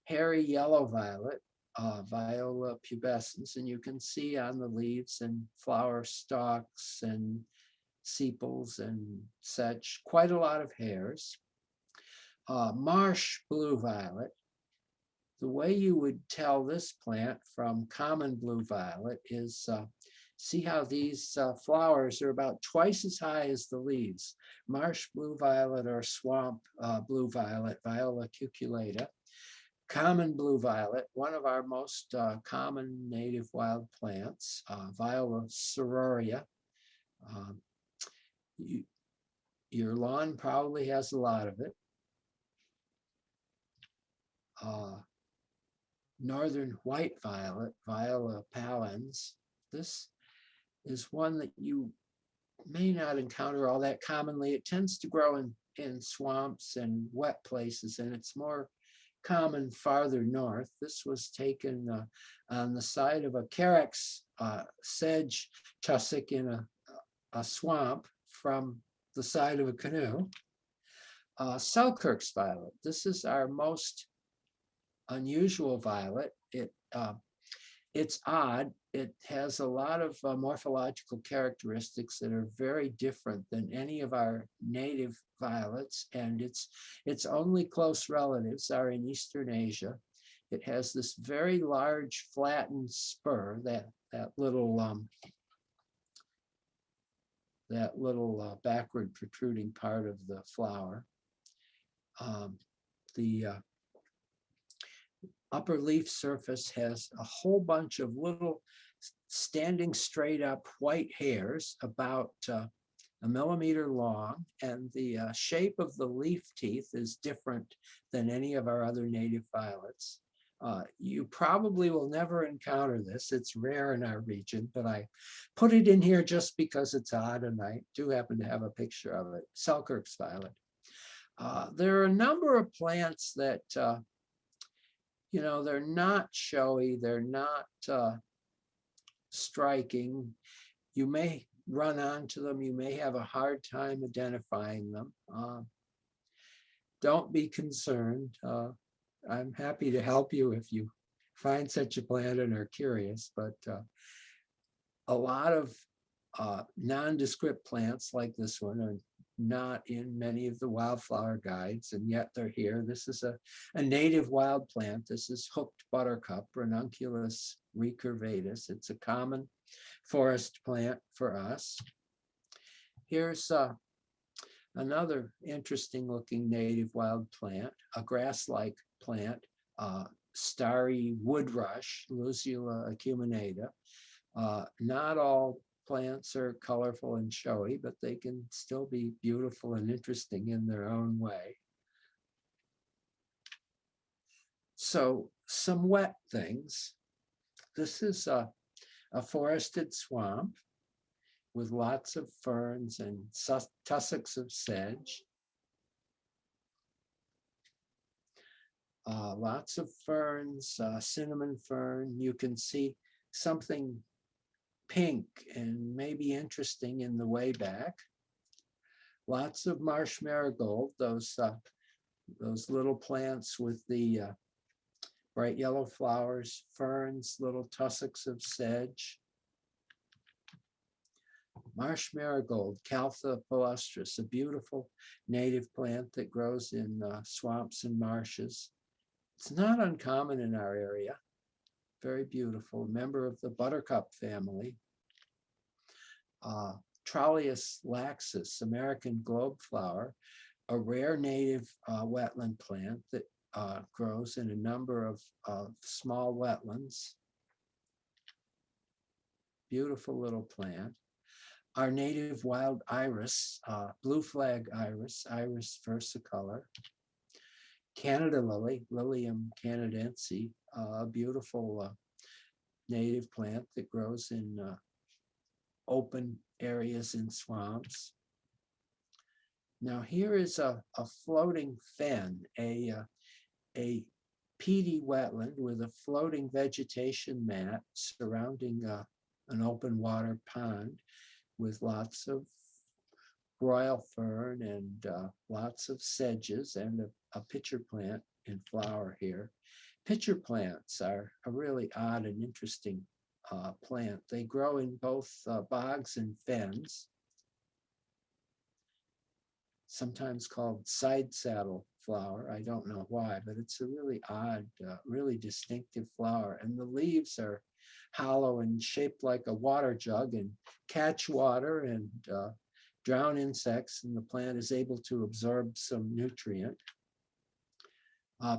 B: Hairy yellow violet, Viola pubescens, and you can see on the leaves and flower stalks and sepals and such, quite a lot of hairs. Marsh blue violet. The way you would tell this plant from common blue violet is, see how these flowers are about twice as high as the leaves. Marsh blue violet or swamp blue violet, Viola cuculata. Common blue violet, one of our most common native wild plants, Viola sororia. Your lawn probably has a lot of it. Northern white violet, Viola pallens. This is one that you may not encounter all that commonly. It tends to grow in swamps and wet places, and it's more common farther north. This was taken on the side of a carex sedge tussock in a swamp from the side of a canoe. Selkirk's violet. This is our most unusual violet. It's odd. It has a lot of morphological characteristics that are very different than any of our native violets, and its only close relatives are in Eastern Asia. It has this very large flattened spur, that little backward protruding part of the flower. The upper leaf surface has a whole bunch of little standing straight up white hairs about a millimeter long, and the shape of the leaf teeth is different than any of our other native violets. You probably will never encounter this. It's rare in our region, but I put it in here just because it's odd, and I do happen to have a picture of it. Selkirk's violet. There are a number of plants that they're not showy, they're not striking. You may run onto them, you may have a hard time identifying them. Don't be concerned. I'm happy to help you if you find such a plant and are curious, but a lot of nondescript plants like this one are not in many of the wildflower guides, and yet they're here. This is a native wild plant. This is hooked buttercup, Ranunculus recurvatus. It's a common forest plant for us. Here's another interesting looking native wild plant, a grass-like plant, starry wood rush, Lucula acuminata. Not all plants are colorful and showy, but they can still be beautiful and interesting in their own way. So some wet things. This is a forested swamp with lots of ferns and tussocks of sedge. Lots of ferns, cinnamon fern. You can see something pink and maybe interesting in the way back. Lots of marsh marigold, those little plants with the bright yellow flowers, ferns, little tussocks of sedge. Marsh marigold, Caltha palustris, a beautiful native plant that grows in swamps and marshes. It's not uncommon in our area. Very beautiful, member of the buttercup family. Trallius laxus, American globe flower, a rare native wetland plant that grows in a number of small wetlands. Beautiful little plant. Our native wild iris, blue flag iris, Iris versicolor. Canada lily, Lilium canadense, a beautiful native plant that grows in open areas in swamps. Now here is a floating fen, a peaty wetland with a floating vegetation mat surrounding an open water pond with lots of royal fern and lots of sedges and a pitcher plant in flower here. Pitcher plants are a really odd and interesting plant. They grow in both bogs and fens, sometimes called side saddle flower. I don't know why, but it's a really odd, really distinctive flower. And the leaves are hollow and shaped like a water jug and catch water and drown insects, and the plant is able to absorb some nutrient.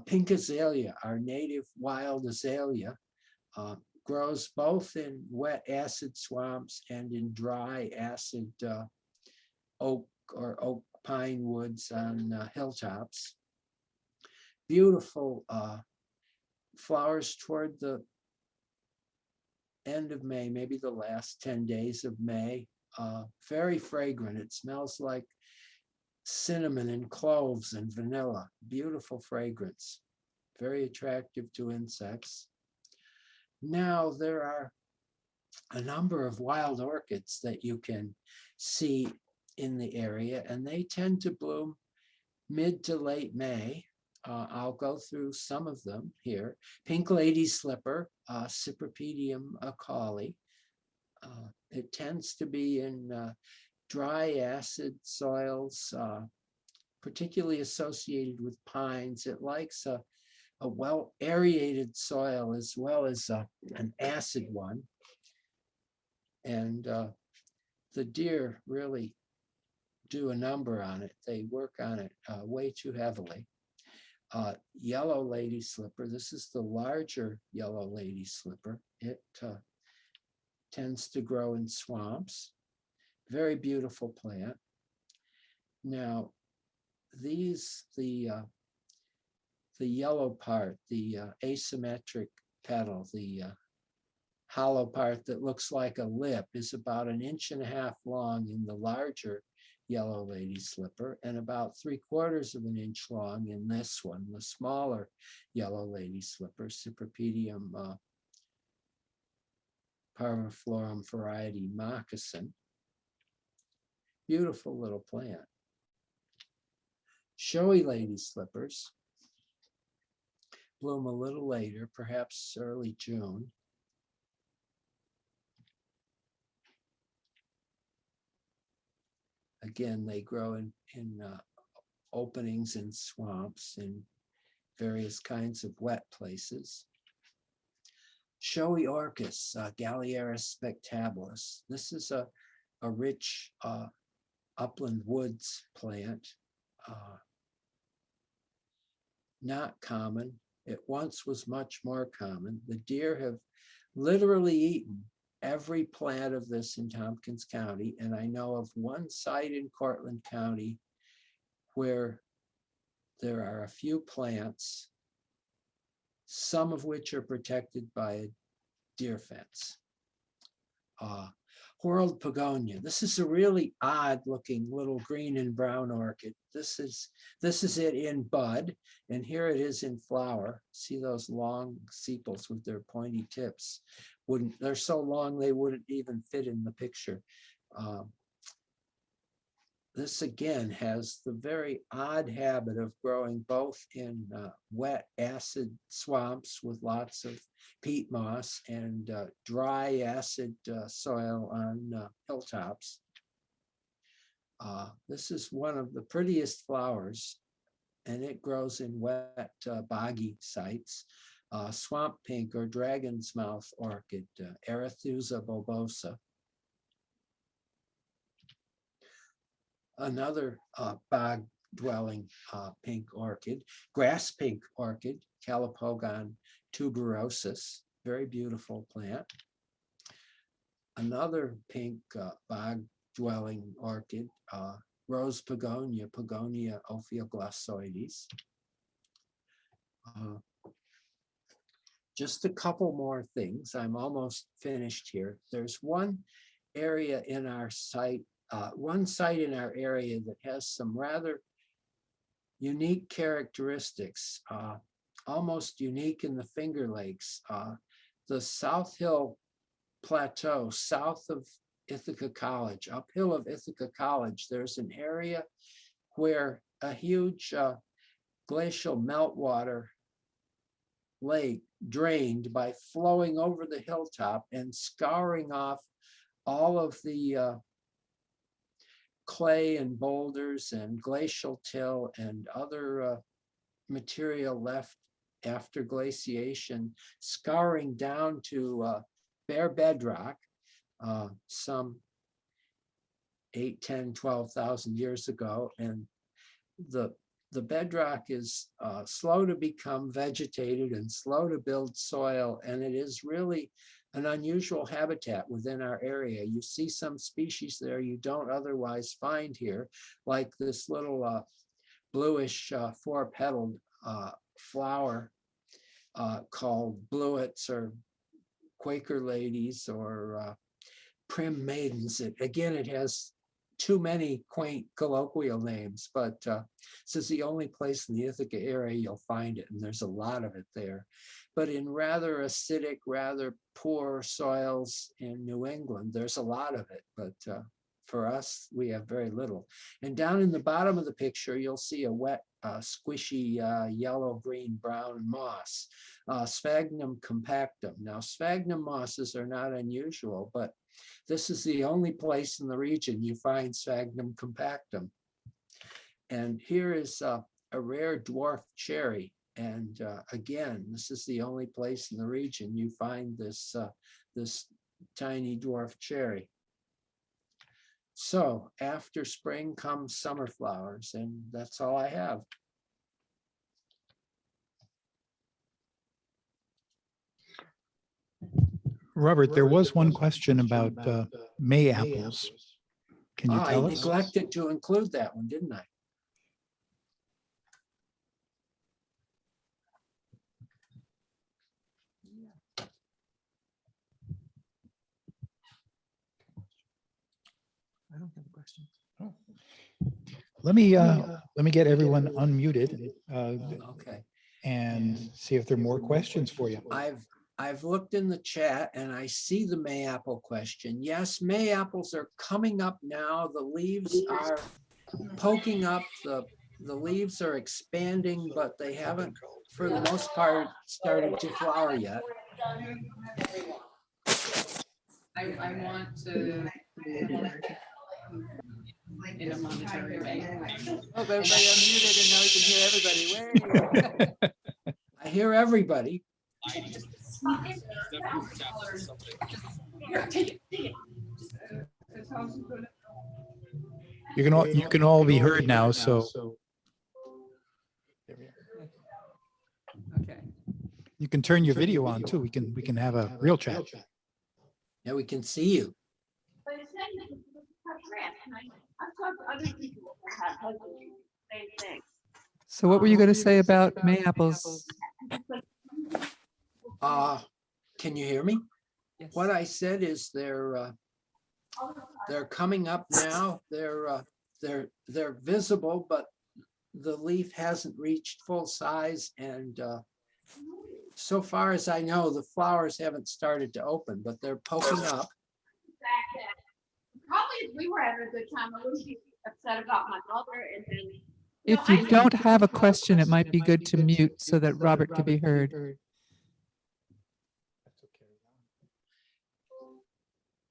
B: Pink azalea, our native wild azalea, grows both in wet acid swamps and in dry acid oak or oak pine woods on hilltops. Beautiful flowers toward the end of May, maybe the last 10 days of May. Very fragrant. It smells like cinnamon and cloves and vanilla. Beautiful fragrance. Very attractive to insects. Now there are a number of wild orchids that you can see in the area, and they tend to bloom mid to late May. I'll go through some of them here. Pink lady slipper, Cypripedium acaulis. It tends to be in dry acid soils, particularly associated with pines. It likes a well aerated soil as well as an acid one. And the deer really do a number on it. They work on it way too heavily. Yellow lady slipper. This is the larger yellow lady slipper. It tends to grow in swamps. Very beautiful plant. Now, these, the yellow part, the asymmetric petal, the hollow part that looks like a lip, is about 1.5 inches long in the larger yellow lady slipper and about 3/4 of an inch long in this one, the smaller yellow lady slipper, Cypripedium parviflorum variety moccasin. Beautiful little plant. Showy lady slippers bloom a little later, perhaps early June. Again, they grow in openings in swamps in various kinds of wet places. Showy orchis, Galliaris spectabilis. This is a rich upland woods plant. Not common. It once was much more common. The deer have literally eaten every plant of this in Tompkins County, and I know of one site in Cortland County where there are a few plants, some of which are protected by a deer fence. Whorled pogonia. This is a really odd looking little green and brown orchid. This is it in bud, and here it is in flower. See those long sepals with their pointy tips? They're so long they wouldn't even fit in the picture. This again has the very odd habit of growing both in wet acid swamps with lots of peat moss and dry acid soil on hilltops. This is one of the prettiest flowers, and it grows in wet boggy sites. Swamp pink or dragon's mouth orchid, Arethusa bulbosa. Another bog dwelling pink orchid, grass pink orchid, Calopogon tuberosus, very beautiful plant. Another pink bog dwelling orchid, rose pogonia, Pogonia ophioglossoides. Just a couple more things. I'm almost finished here. There's one area in our site, one site in our area that has some rather unique characteristics. almost unique in the Finger Lakes. The South Hill Plateau, south of Ithaca College, uphill of Ithaca College, there's an area where a huge glacial meltwater lake drained by flowing over the hilltop and scouring off all of the clay and boulders and glacial till and other material left after glaciation, scouring down to bare bedrock some 8, 10, 12,000 years ago. And the bedrock is slow to become vegetated and slow to build soil. And it is really an unusual habitat within our area. You see some species there you don't otherwise find here, like this little bluish four-petaled flower called bluets or Quaker ladies or prim maidens. It has too many quaint colloquial names, but this is the only place in the Ithaca area you'll find it, and there's a lot of it there. But in rather acidic, rather poor soils in New England, there's a lot of it, but for us, we have very little. And down in the bottom of the picture, you'll see a wet, squishy yellow, green, brown moss, Sphagnum compactum. Now, sphagnum mosses are not unusual, but this is the only place in the region you find Sphagnum compactum. And here is a rare dwarf cherry. And again, this is the only place in the region you find this, this tiny dwarf cherry. So after spring comes summer flowers, and that's all I have.
A: Robert, there was one question about May apples. Can you tell
B: I
A: us?
B: neglected to include that one, didn't I?
C: I don't have a question.
A: Oh. Let me get everyone unmuted
B: Okay.
A: and see if there are more questions for you.
B: I've looked in the chat and I see the Mayapple question. Yes, Mayapples are coming up now. The leaves are poking up. The leaves are expanding, but they haven't, for the most part, started to flower yet.
D: I want to in a monetary way.
B: Oh, everybody unmuted and now we can hear everybody. Wait. I hear everybody.
A: You can all be heard now, so
D: Okay.
A: you can turn your video on too. We can have a real chat.
B: Yeah, we can see you.
E: But it's not even I've talked to other people who have husbands, same thing.
C: So what were you going to say about Mayapples?
B: Can you hear me?
D: Yes.
B: What I said is they're coming up now. They're visible, but the leaf hasn't reached full size, and so far as I know, the flowers haven't started to open, but they're poking up.
E: Probably if we were having a good time, I wouldn't be upset about my mother and then.
C: If you don't have a question, it might be good to mute so that Robert can be heard.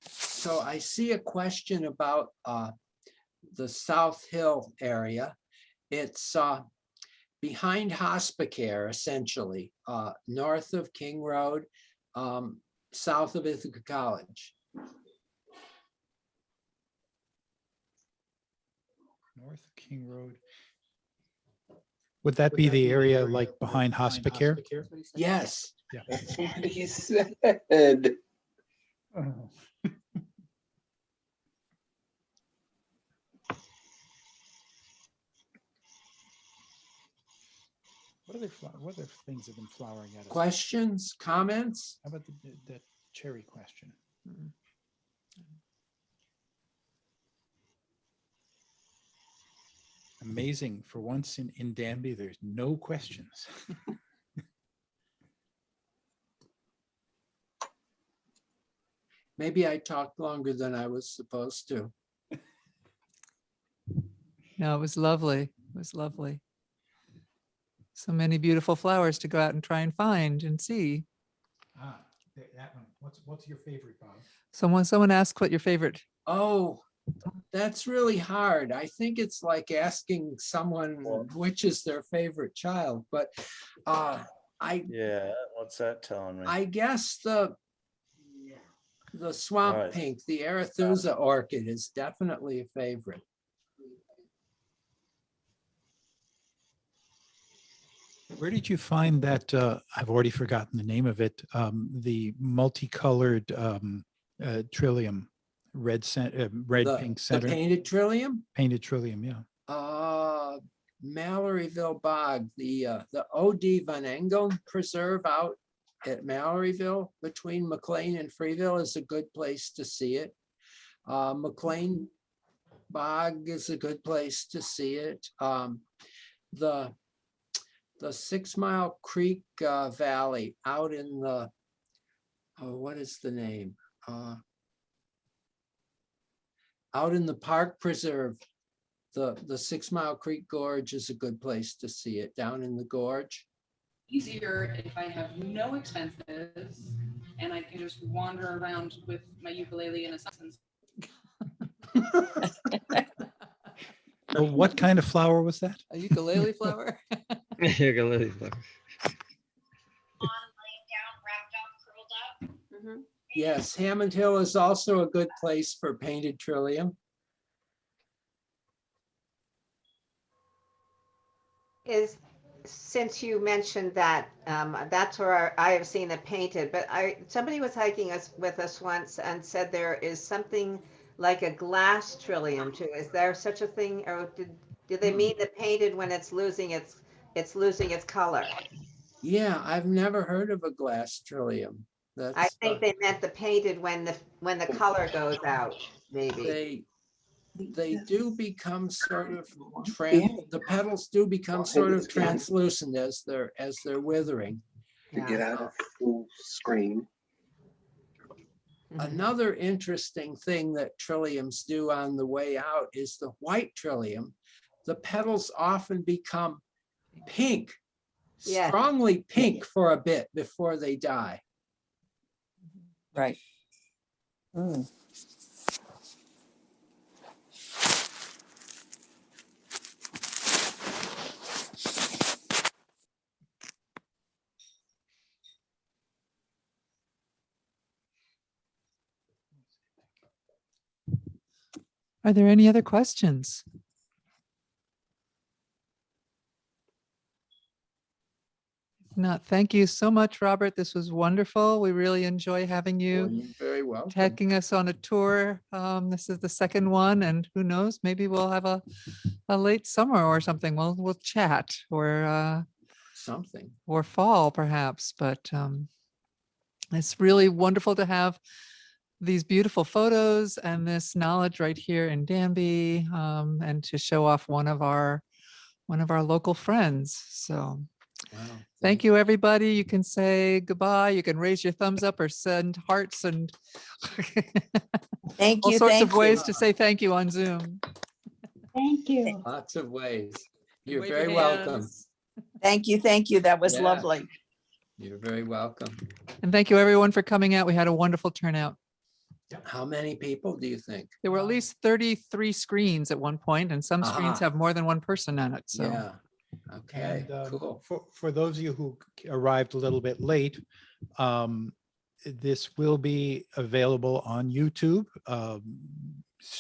B: So I see a question about the South Hill area. It's behind Hospicare, essentially, north of King Road, south of Ithaca College.
A: North King Road. Would that be the area like behind Hospicare?
B: Yes.
F: That's what he said.
A: Oh. What other things have been flowering at us?
B: Questions, comments?
A: How about the cherry question? Amazing. For once in Danby, there's no questions.
B: Maybe I talked longer than I was supposed to.
C: No, it was lovely. It was lovely. So many beautiful flowers to go out and try and find and see.
A: Ah, that one. What's your favorite, Bob?
C: Someone asked what your favorite.
B: Oh, that's really hard. I think it's like asking someone which is their favorite child, but
G: Yeah, what's that telling me?
B: I guess the swamp
G: Alright.
B: pink, the Arethusa orchid is definitely a favorite.
A: Where did you find that? I've already forgotten the name of it. The multicolored trillium, red, pink
B: The
A: center,
B: painted trillium,
A: painted trillium. Yeah.
B: Malloryville Bog, the O.D. Van Engel Preserve out at Malloryville between McLean and Freeville is a good place to see it. McLean Bog is a good place to see it. The 6 Mile Creek Valley out in the, what is the name? Out in the Park Preserve, the 6 Mile Creek Gorge is a good place to see it, down in the gorge.
D: Easier if I have no expenses and I can just wander around with my ukulele and a substance.
A: Well, what kind of flower was that?
C: A ukulele flower?
G: Ukulele flowers.
B: Yes, Hammond Hill is also a good place for painted trillium.
H: Since you mentioned that, that's where I have seen it painted, but somebody was hiking with us once and said there is something like a glass trillium too. Is there such a thing, or did they mean the painted when it's losing its color?
B: Yeah, I've never heard of a glass trillium.
H: I think they meant the painted when the color goes out, maybe.
B: They do become sort of the petals do become sort of translucent as they're withering.
F: To get out of full screen.
B: Another interesting thing that trilliums do on the way out is the white trillium. The petals often become pink,
H: Yeah.
B: strongly pink for a bit before they die.
I: Right. Mm.
C: Are there any other questions? If not, thank you so much, Robert. This was wonderful. We really enjoy having
B: Well,
C: you
B: you're very welcome.
C: taking us on a tour. This is the second one, and who knows, maybe we'll have a late summer or something. We'll chat or
B: Something.
C: or fall perhaps, but it's really wonderful to have these beautiful photos and this knowledge right here in Danby, and to show off one of our local friends. So
B: Wow.
C: thank you, everybody. You can say goodbye. You can raise your thumbs up or send hearts and
I: Thank
C: all
I: you.
C: sorts
I: Thank
C: of ways
I: you.
C: to say thank you on Zoom.
E: Thank you.
B: Lots of ways. You're
C: Wave
B: very
C: your
B: welcome.
C: hands.
I: Thank you. Thank you. That was
B: Yeah.
I: lovely.
B: You're very welcome.
C: And thank you, everyone, for coming out. We had a wonderful turnout.
B: How many people do you think?
C: There were at least 33 screens at one point, and some screens
B: Aha.
C: have more than one person on it. So
B: Yeah. Okay,
A: And
B: cool.
A: for those of you who arrived a little bit late, this will be available on YouTube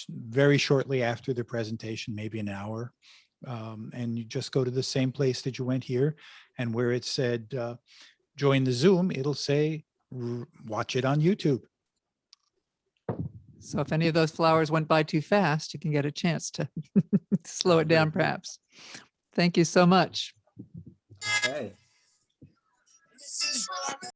A: very shortly after the presentation, maybe an hour. And you just go to the same place that you went here, and where it said join the Zoom, it'll say watch it on YouTube.
C: So if any of those flowers went by too fast, you can get a chance to slow it down, perhaps. Thank you so much.
B: Okay.